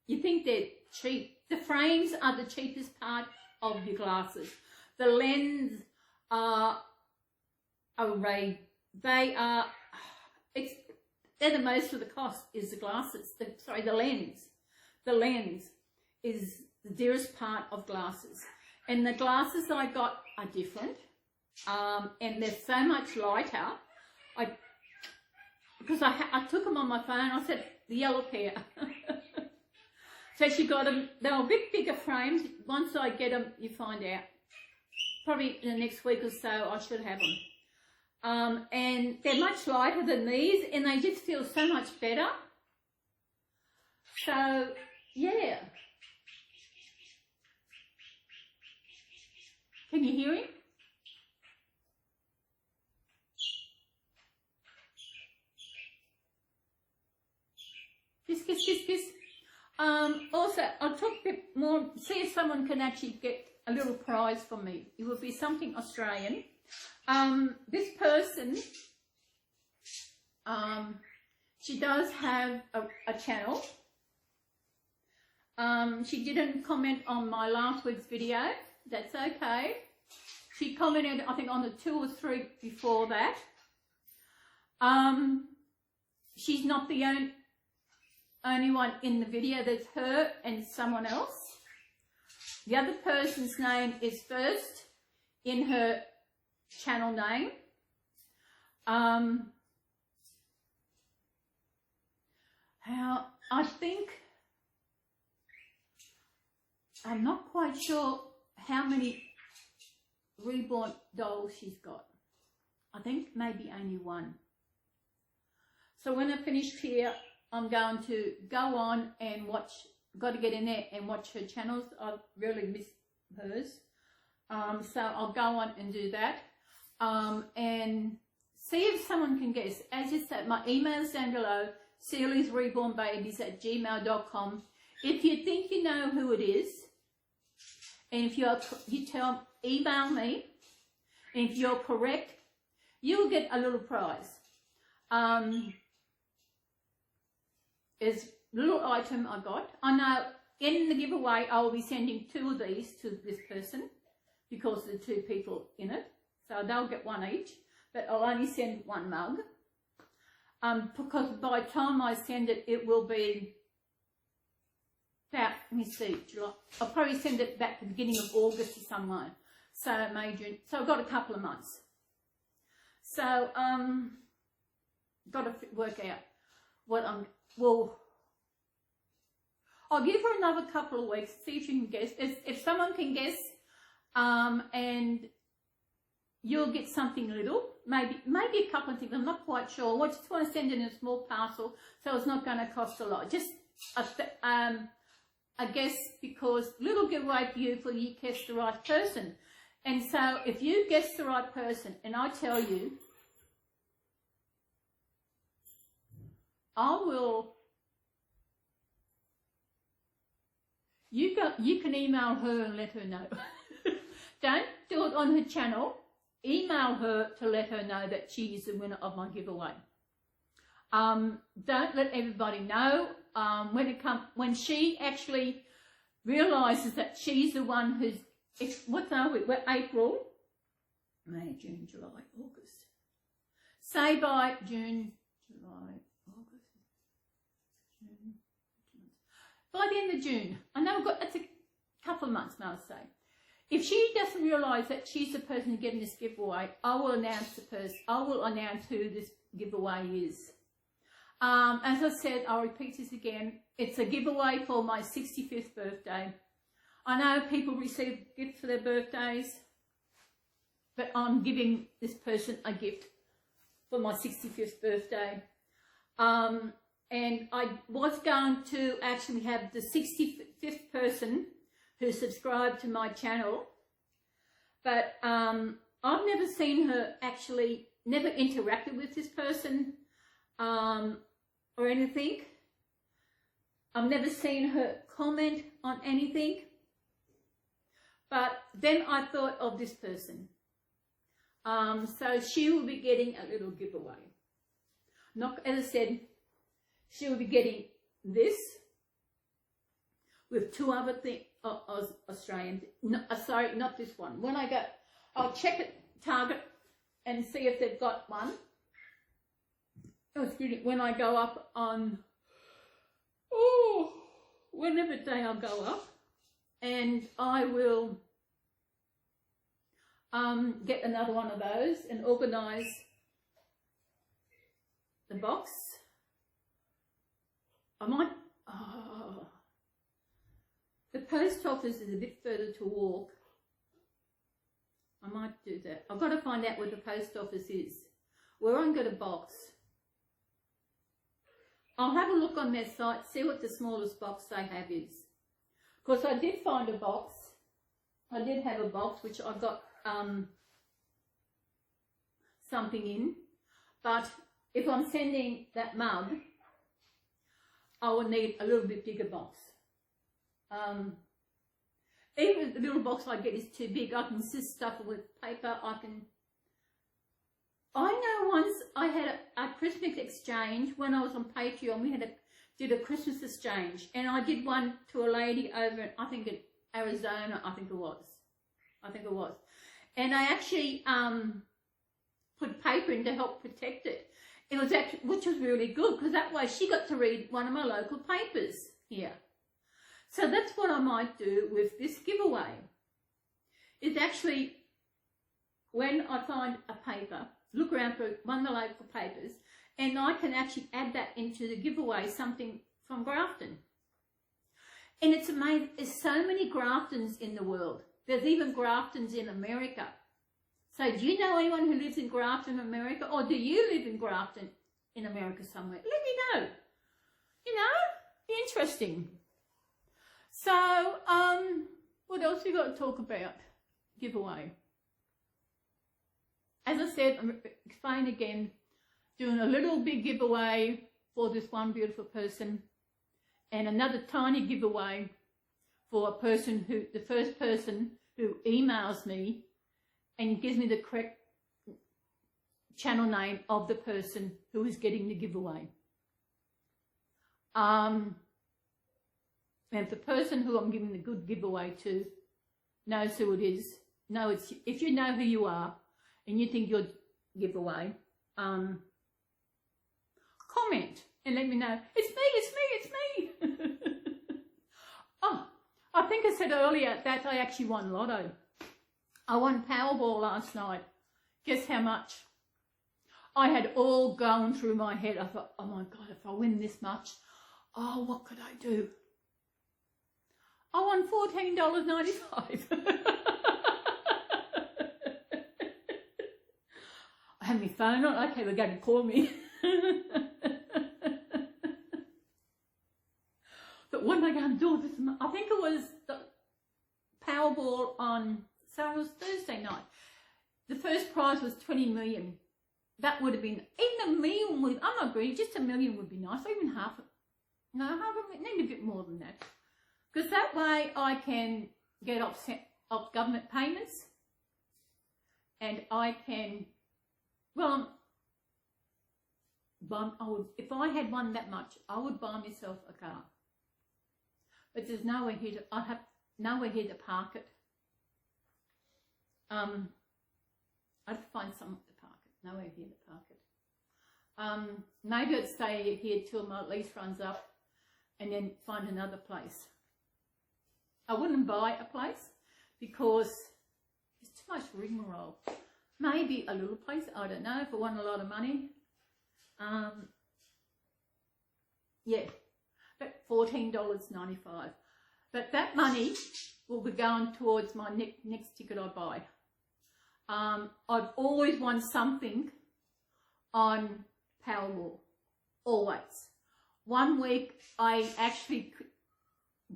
you think they're cheap. The frames are the cheapest part of your glasses. The lens are arrayed. They're the most of the cost is the glasses. The lens. The lens is the dearest part of glasses. And the glasses I got are different. And they're so much lighter. Because I took them on my phone. I said, the yellow pair. So she got them. They were a bit bigger frames. Once I get them, you find out. Probably in the next week or so, I should have them. And they're much lighter than these, and they just feel so much better. So, yeah. Can you hear him? Kiss. Also, I'll talk a bit more, see if someone can actually get a little prize from me. It will be something Australian. This person, she does have a channel. She didn't comment on my last week's video. That's okay. She commented, I think, on the 2 or 3 before that. She's not the only one in the video. There's her and someone else. The other person's name is first in her channel name. I think, I'm not quite sure how many Reborn dolls she's got. I think maybe only 1. So when I finish here, I'm going to go on and watch, got to get in there and watch her channels. I've really missed hers. So I'll go on and do that. And see if someone can guess. As I said, my email's down below, CelysRebornBabies@gmail.com. If you think you know who it is, and if email me, and if you're correct, you'll get a little prize. Is a little item I got. I know in the giveaway I will be sending 2 of these to this person because of the 2 people in it. So they'll get one each, but I'll only send one mug. Because by the time I send it, it will be about, let me see, July. I'll probably send it back to the beginning of August or somewhere. So May, June. So I've got a couple of months. So, got to work out what I'll give her another couple of weeks, see if you can guess. If someone can guess, and you'll get something little, maybe a couple of things, I'm not quite sure. I just want to send it in a small parcel, so it's not going to cost a lot. Just, I guess, because little giveaway for you guess the right person. And so if you guess the right person, and I tell you, you can email her and let her know. Don't do it on her channel. Email her to let her know that she is the winner of my giveaway. Don't let everybody know. When she actually realises that she's the one who's, what are we? We're April, May, June, July, August. Say by June, July, August, June. By the end of June, I know that's a couple of months now, say. If she doesn't realise that she's the person getting this giveaway, I will announce who this giveaway is. As I said, I'll repeat this again. It's a giveaway for my 65th birthday. I know people receive gifts for their birthdays, but I'm giving this person a gift for my 65th birthday. And I was going to actually have the 65th person who subscribed to my channel, but I've never seen her actually, never interacted with this person or anything. I've never seen her comment on anything, but then I thought of this person. So she will be getting a little giveaway. Not, as I said, she will be getting this with two other things, Australian, no, sorry, not this one. When I go, I'll check at Target and see if they've got one. Oh, excuse me, when I go up on, whenever day I'll go up, and I will get another one of those and organise the box. I might, the post office is a bit further to walk. I might do that. I've got to find out where the post office is. Where I can get a box. I'll have a look on their site, see what the smallest box they have is. Because I did find a box. I did have a box which I got something in. But if I'm sending that mug, I will need a little bit bigger box. Even if the little box I get is too big, I can just stuff it with paper. I know once I had a Christmas exchange when I was on Patreon. We did a Christmas exchange, and I did one to a lady over in, I think in Arizona. I think it was, and I actually put paper in to help protect it. It was actually, which was really good, because that way she got to read one of my local papers here. So that's what I might do with this giveaway. Is actually, when I find a paper, look around for one of the local papers, and I can actually add that into the giveaway, something from Grafton. And it's amazing, there's so many Graftons in the world. There's even Graftons in America. So do you know anyone who lives in Grafton, America? Or do you live in Grafton in America somewhere? Let me know. You know, be interesting. So, what else we got to talk about? Giveaway. As I said, I'm explaining again, doing a little big giveaway for this one beautiful person, and another tiny giveaway for a person who, the first person who emails me and gives me the correct channel name of the person who is getting the giveaway. And the person who I'm giving the good giveaway to knows who it is. No, it's, if you know who you are, and you think you'll give away, comment and let me know. It's me, it's me, it's me. Oh, I think I said earlier that I actually won Lotto. I won Powerball last night. Guess how much? I had all going through my head. I thought, oh my God, if I win this much, oh, what could I do? I won $14.95. I had my phone on. Okay, they're going to call me. But what am I going to do this month? I think it was the Powerball on, so it was Thursday night. The first prize was 20 million. That would have been, even $1 million would, I'm not greedy, just $1 million would be nice, or even half, no, half of it, need a bit more than that. Because that way I can get off government payments, and I can, well, if I had won that much, I would buy myself a car. But there's nowhere here to, I have nowhere here to park it. I'd have to find somewhere to park it. Nowhere here to park it. Maybe I'd stay here till my lease runs up and then find another place. I wouldn't buy a place because there's too much rigmarole. Maybe a little place, I don't know, if I want a lot of money. Yeah, but $14.95. But that money will be going towards my next ticket I buy. I've always won something on Powerball, always. One week I actually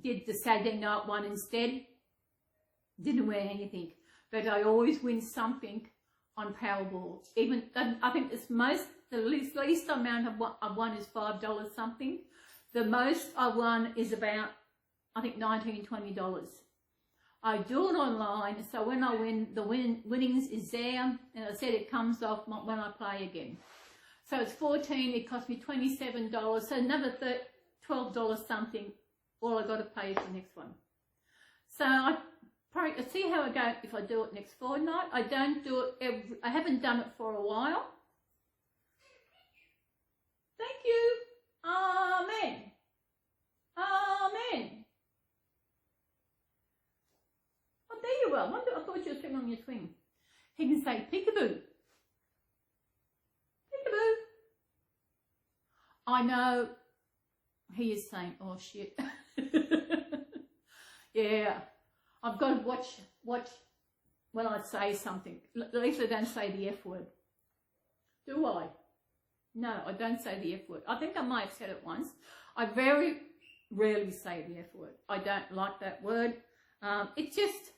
did the Saturday night one instead, didn't win anything, but I always win something on Powerball. Even, I think the least amount I've won is $5 something. The most I won is about, I think, $19, $20. I do it online, so when I win, the winnings is there, and I said it comes off when I play again. So it's $14, it cost me $27, so another $12 something, all I got to pay for the next one. So I'll see how I go if I do it next fortnight. I don't do it I haven't done it for a while. Thank you. Amen. Amen. Oh, there you are. I thought you were sitting on your swing. He can say peekaboo. Peekaboo. I know he is saying, oh shit. Yeah. I've got to watch when I say something. At least I don't say the F word. Do I? No, I don't say the F word. I think I might have said it once. I very rarely say the F word. I don't like that word. It just,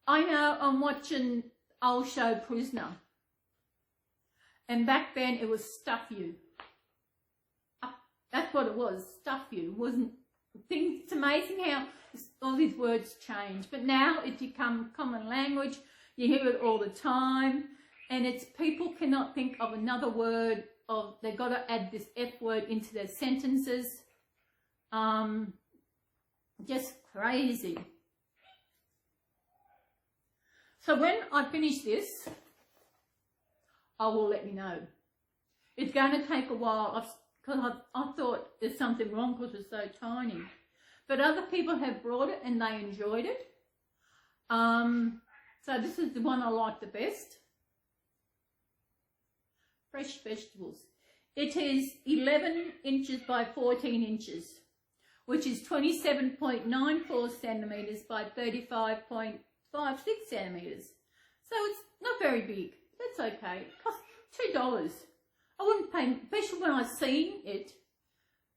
I know I'm watching old show Prisoner. And back then it was stuff you. That's what it was, stuff you. It wasn't, it's amazing how all these words change. But now it's become common language. You hear it all the time. And it's, people cannot think of another word, they've got to add this F word into their sentences. Just crazy. So when I finish this, I will let you know. It's going to take a while, because I thought there's something wrong because it's so tiny. But other people have brought it and they enjoyed it. So this is the one I like the best. Fresh vegetables. It is 11 inches by 14 inches, which is 27.94 centimetres by 35.56 centimetres. So it's not very big. That's okay. It costs $2. I wouldn't pay, especially when I've seen it.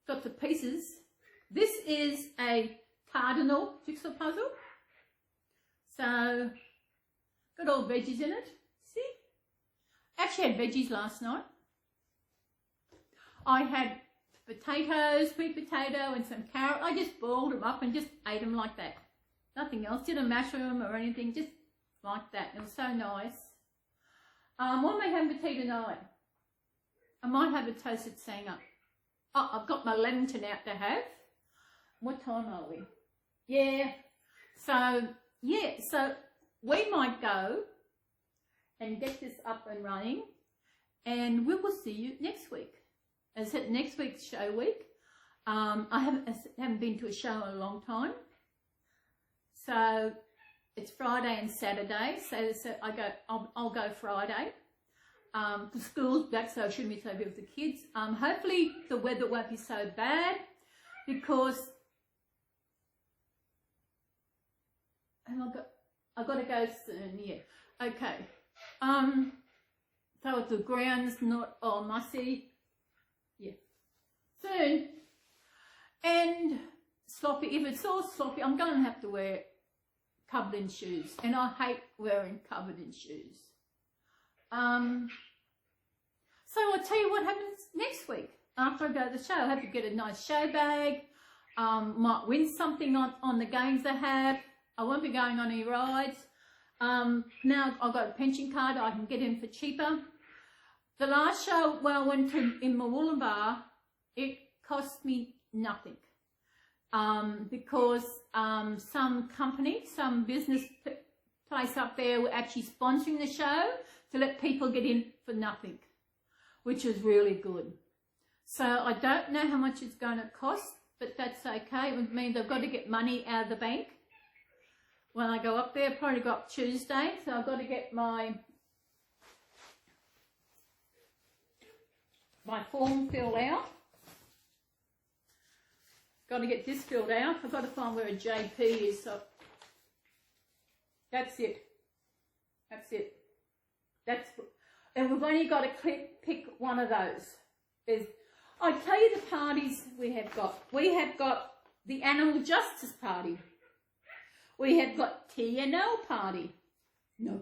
Got the pieces. This is a cardinal jigsaw puzzle. So, got all veggies in it. See? Actually had veggies last night. I had potatoes, sweet potato and some carrot. I just boiled them up and just ate them like that. Nothing else. Didn't mash them or anything. Just like that. It was so nice. What am I having for tea tonight? I might have a toasted sanger. Oh, I've got my Lamington out to have. What time are we? Yeah. So we might go and get this up and running. And we will see you next week. As I said, next week's show week. I haven't been to a show in a long time. So it's Friday and Saturday. So I'll go Friday. The school's back, so I shouldn't be so busy with the kids. Hopefully the weather won't be so bad, because I've got to go soon. Yeah. Okay. So the ground's not all mussy. Yeah. Soon. And sloppy. If it's all sloppy, I'm going to have to wear covered in shoes, and I hate wearing covered in shoes. So I'll tell you what happens next week after I go to the show. I have to get a nice show bag. Might win something on the games I have. I won't be going on any rides. Now I've got a pension card. I can get in for cheaper. The last show when I went to in Mawulumbar, it cost me nothing. Because some company, some business place up there were actually sponsoring the show to let people get in for nothing, which is really good. So I don't know how much it's going to cost, but that's okay. It means I've got to get money out of the bank when I go up there. I'll probably go up Tuesday, so I've got to get my form filled out. Got to get this filled out. I've got to find where a JP is. So that's it. That's it. And we've only got to pick one of those. I tell you the parties we have got. We have got the Animal Justice Party. We have got TNL Party. No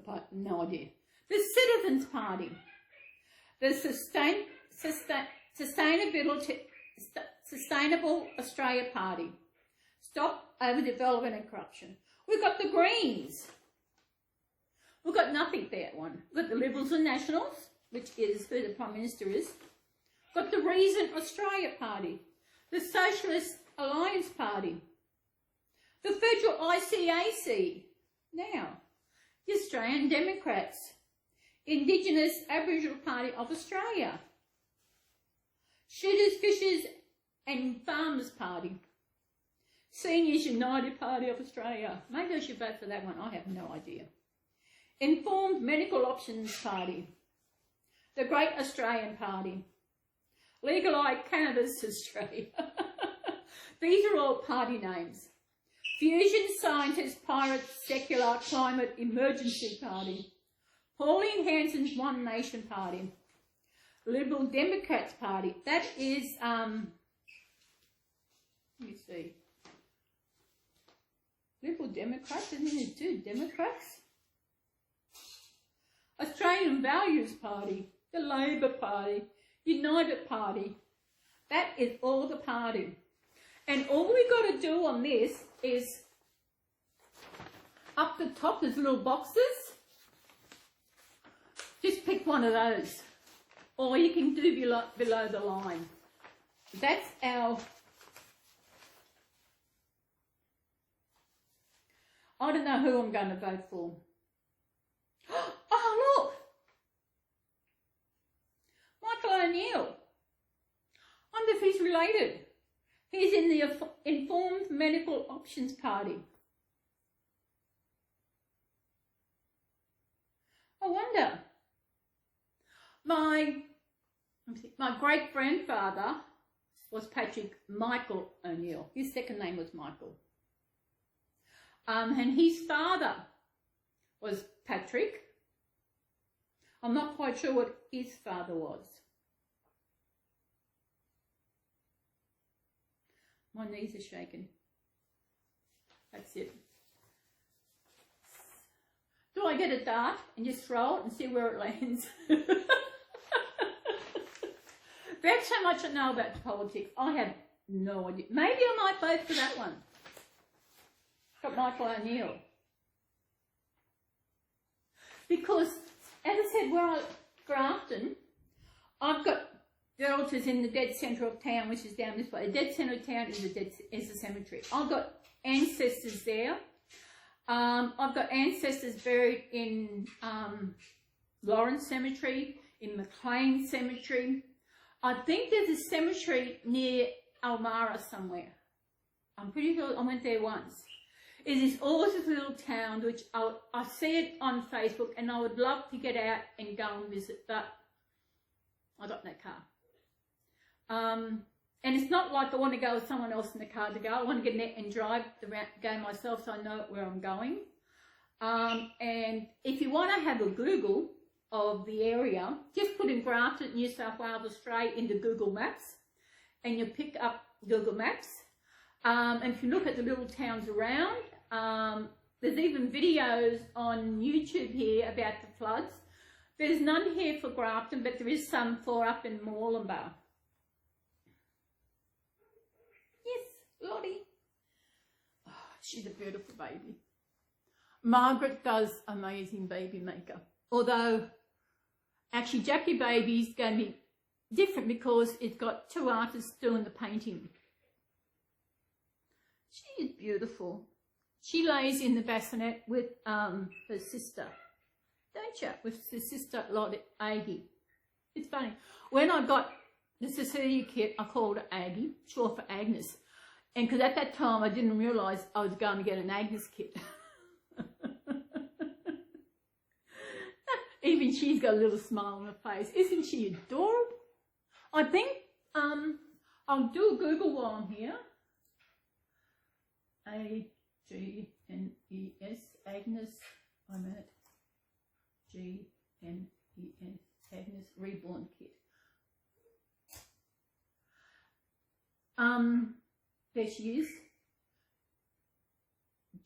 idea. The Citizens Party. The Sustainable Australia Party. Stop Overdevelopment and Corruption. We've got the Greens. We've got nothing there, one. We've got the Liberals and Nationals, which is who the Prime Minister is. We've got the Reason Australia Party. The Socialist Alliance Party. The Federal ICAC. Now, the Australian Democrats. Indigenous Aboriginal Party of Australia. Shooters, Fishers and Farmers Party. Seniors United Party of Australia. Maybe I should vote for that one. I have no idea. Informed Medical Options Party. The Great Australian Party. Legalise Cannabis Australia. These are all party names. Fusion Scientists Pirate Secular Climate Emergency Party. Pauline Hanson's One Nation Party. Liberal Democrats Party. That is, let me see. Liberal Democrats, isn't it two Democrats? Australian Values Party. The Labor Party. United Party. That is all the party. And all we got to do on this is, up the top there's little boxes. Just pick one of those. Or you can do below the line. That's our... I don't know who I'm going to vote for. Oh, look! Michael O'Neill. I wonder if he's related. He's in the Informed Medical Options Party. I wonder. My great-grandfather was Patrick Michael O'Neill. His second name was Michael. And his father was Patrick. I'm not quite sure what his father was. My knees are shaking. That's it. Do I get a dart and just throw it and see where it lands? That's how much I know about politics. I have no idea. Maybe I might vote for that one. Got Michael O'Neill. Because, as I said, where I Grafton, I've got relatives in the dead centre of town, which is down this way. The dead centre of town is a cemetery. I've got ancestors there. I've got ancestors buried in Lawrence Cemetery, in McLean Cemetery. I think there's a cemetery near Elmira somewhere. I'm pretty sure I went there once. It is awesome little town, which I see it on Facebook, and I would love to get out and go and visit, but I got no car. And it's not like I want to go with someone else in the car to go. I want to get in it and drive around, go myself, so I know where I'm going. And if you want to have a Google of the area, just put in Grafton, New South Wales, Australia into Google Maps, and you pick up Google Maps. And if you look at the little towns around, there's even videos on YouTube here about the floods. There's none here for Grafton, but there is some for up in Moreland. Yes, Lottie. Oh, she's a beautiful baby. Margaret does amazing baby makeup. Although, actually, Jackie Baby's going to be different because it's got two artists doing the painting. She is beautiful. She lays in the bassinet with her sister, don't you? With her sister, Lottie, Aggie. It's funny. When I got the Cecilia kit, I called her Aggie, short for Agnes. And because at that time I didn't realise I was going to get an Agnes kit. Even she's got a little smile on her face. Isn't she adorable? I think I'll do a Google while I'm here. A-G-N-E-S, Agnes, I meant G-N-E-S, Agnes Reborn kit. There she is.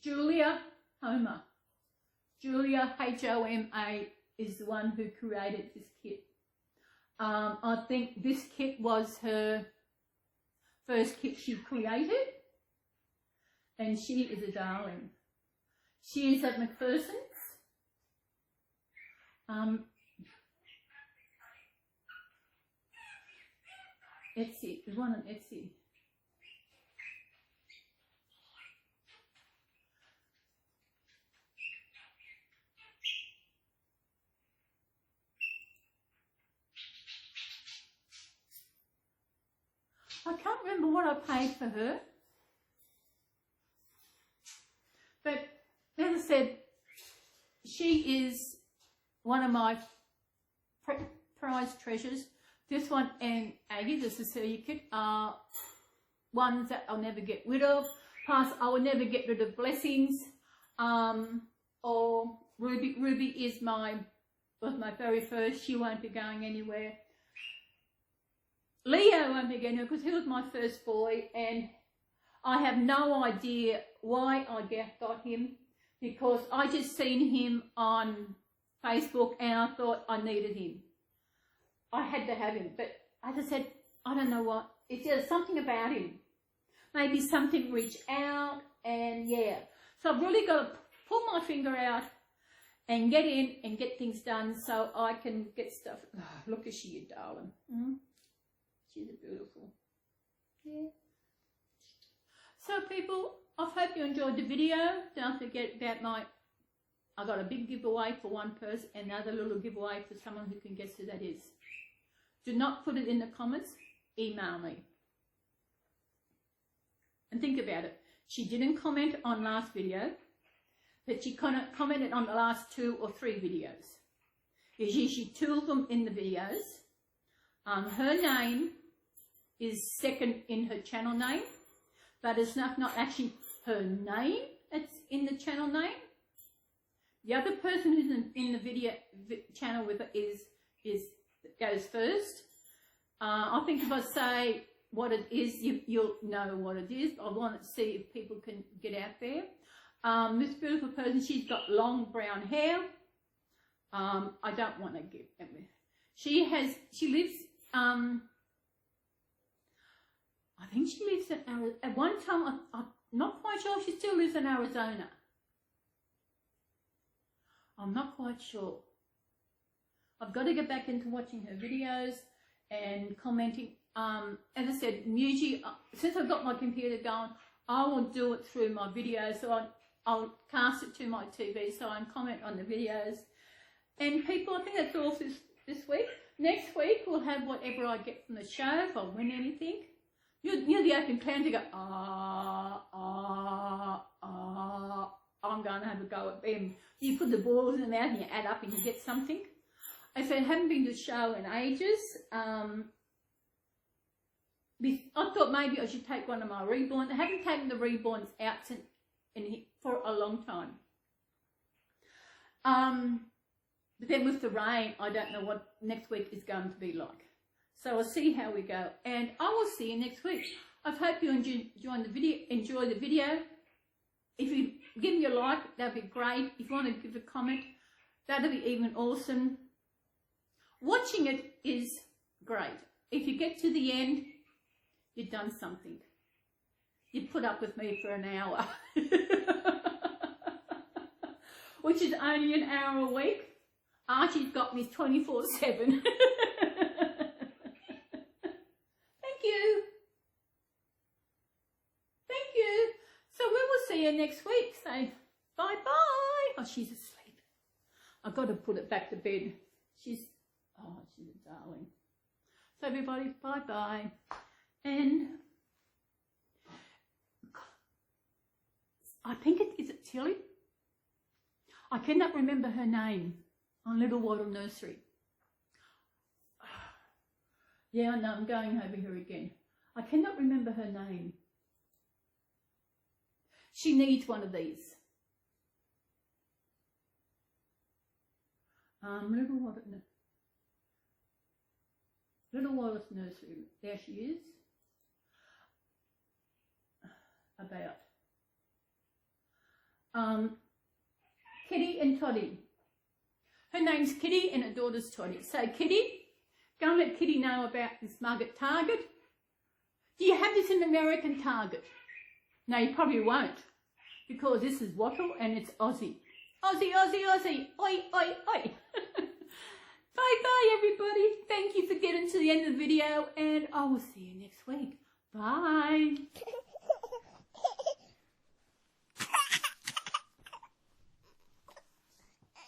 Julia Homer. Julia, H-O-M-A, is the one who created this kit. I think this kit was her first kit she created. And she is a darling. She is at McPherson's. Etsy, there's one on Etsy. I can't remember what I paid for her. But as I said, she is one of my prized treasures. This one and Aggie, the Cecilia kit, are ones that I'll never get rid of. Plus, I will never get rid of Blessings. Or Ruby. Ruby is was my very first. She won't be going anywhere. Leo won't be going anywhere because he was my first boy, and I have no idea why I got him, because I just seen him on Facebook and I thought I needed him. I had to have him, but as I said, I don't know what. It's just something about him. Maybe something reached out, and yeah. So I've really got to pull my finger out and get in and get things done so I can get stuff. Oh, look at she, you darling. She's beautiful. Yeah. So people, I hope you enjoyed the video. Don't forget about I got a big giveaway for one person, and another little giveaway for someone who can guess who that is. Do not put it in the comments, email me. And think about it. She didn't comment on last video, but she commented on the last 2 or 3 videos. There's usually 2 of them in the videos. Her name is second in her channel name, but it's not actually her name that's in the channel name. The other person who's in the video channel with it goes first. I think if I say what it is, you'll know what it is. I want to see if people can get out there. This beautiful person, she's got long brown hair. I don't want to give them. She lives, I think she lives in Arizona. At one time, I'm not quite sure she still lives in Arizona. I'm not quite sure. I've got to get back into watching her videos and commenting. As I said, usually, since I've got my computer going, I will do it through my videos. So I'll cast it to my TV so I can comment on the videos. And people, I think that's all this week. Next week we'll have whatever I get from the show, if I win anything. You're the open plan to go, I'm going to have a go at them. You put the balls in the mouth and you add up and you get something. I said, I haven't been to the show in ages. I thought maybe I should take one of my Reborn. I haven't taken the Reborns out for a long time. But then with the rain, I don't know what next week is going to be like. So I'll see how we go. And I will see you next week. I hope you enjoy the video. If you give me a like, that'd be great. If you want to give a comment, that'd be even awesome. Watching it is great. If you get to the end, you've done something. You put up with me for an hour. Which is only an hour a week. Archie's got me 24/7. Thank you. Thank you. So we will see you next week. Say bye-bye. Oh, she's asleep. I've got to put it back to bed. She's a darling. So everybody, bye-bye. And I think is it Tilly? I cannot remember her name on Little Wattle Nursery. Yeah, I know, I'm going over here again. I cannot remember her name. She needs one of these. Little Wallace Nursery. There she is. Kitty and Toddy. Her name's Kitty and her daughter's Toddy. So Kitty, go and let Kitty know about this mug at Target. Do you have this in American Target? No, you probably won't, because this is Wattle and it's Aussie. Aussie, Aussie, Aussie. Oi, oi, oi. Bye-bye, everybody. Thank you for getting to the end of the video, and I will see you next week. Bye.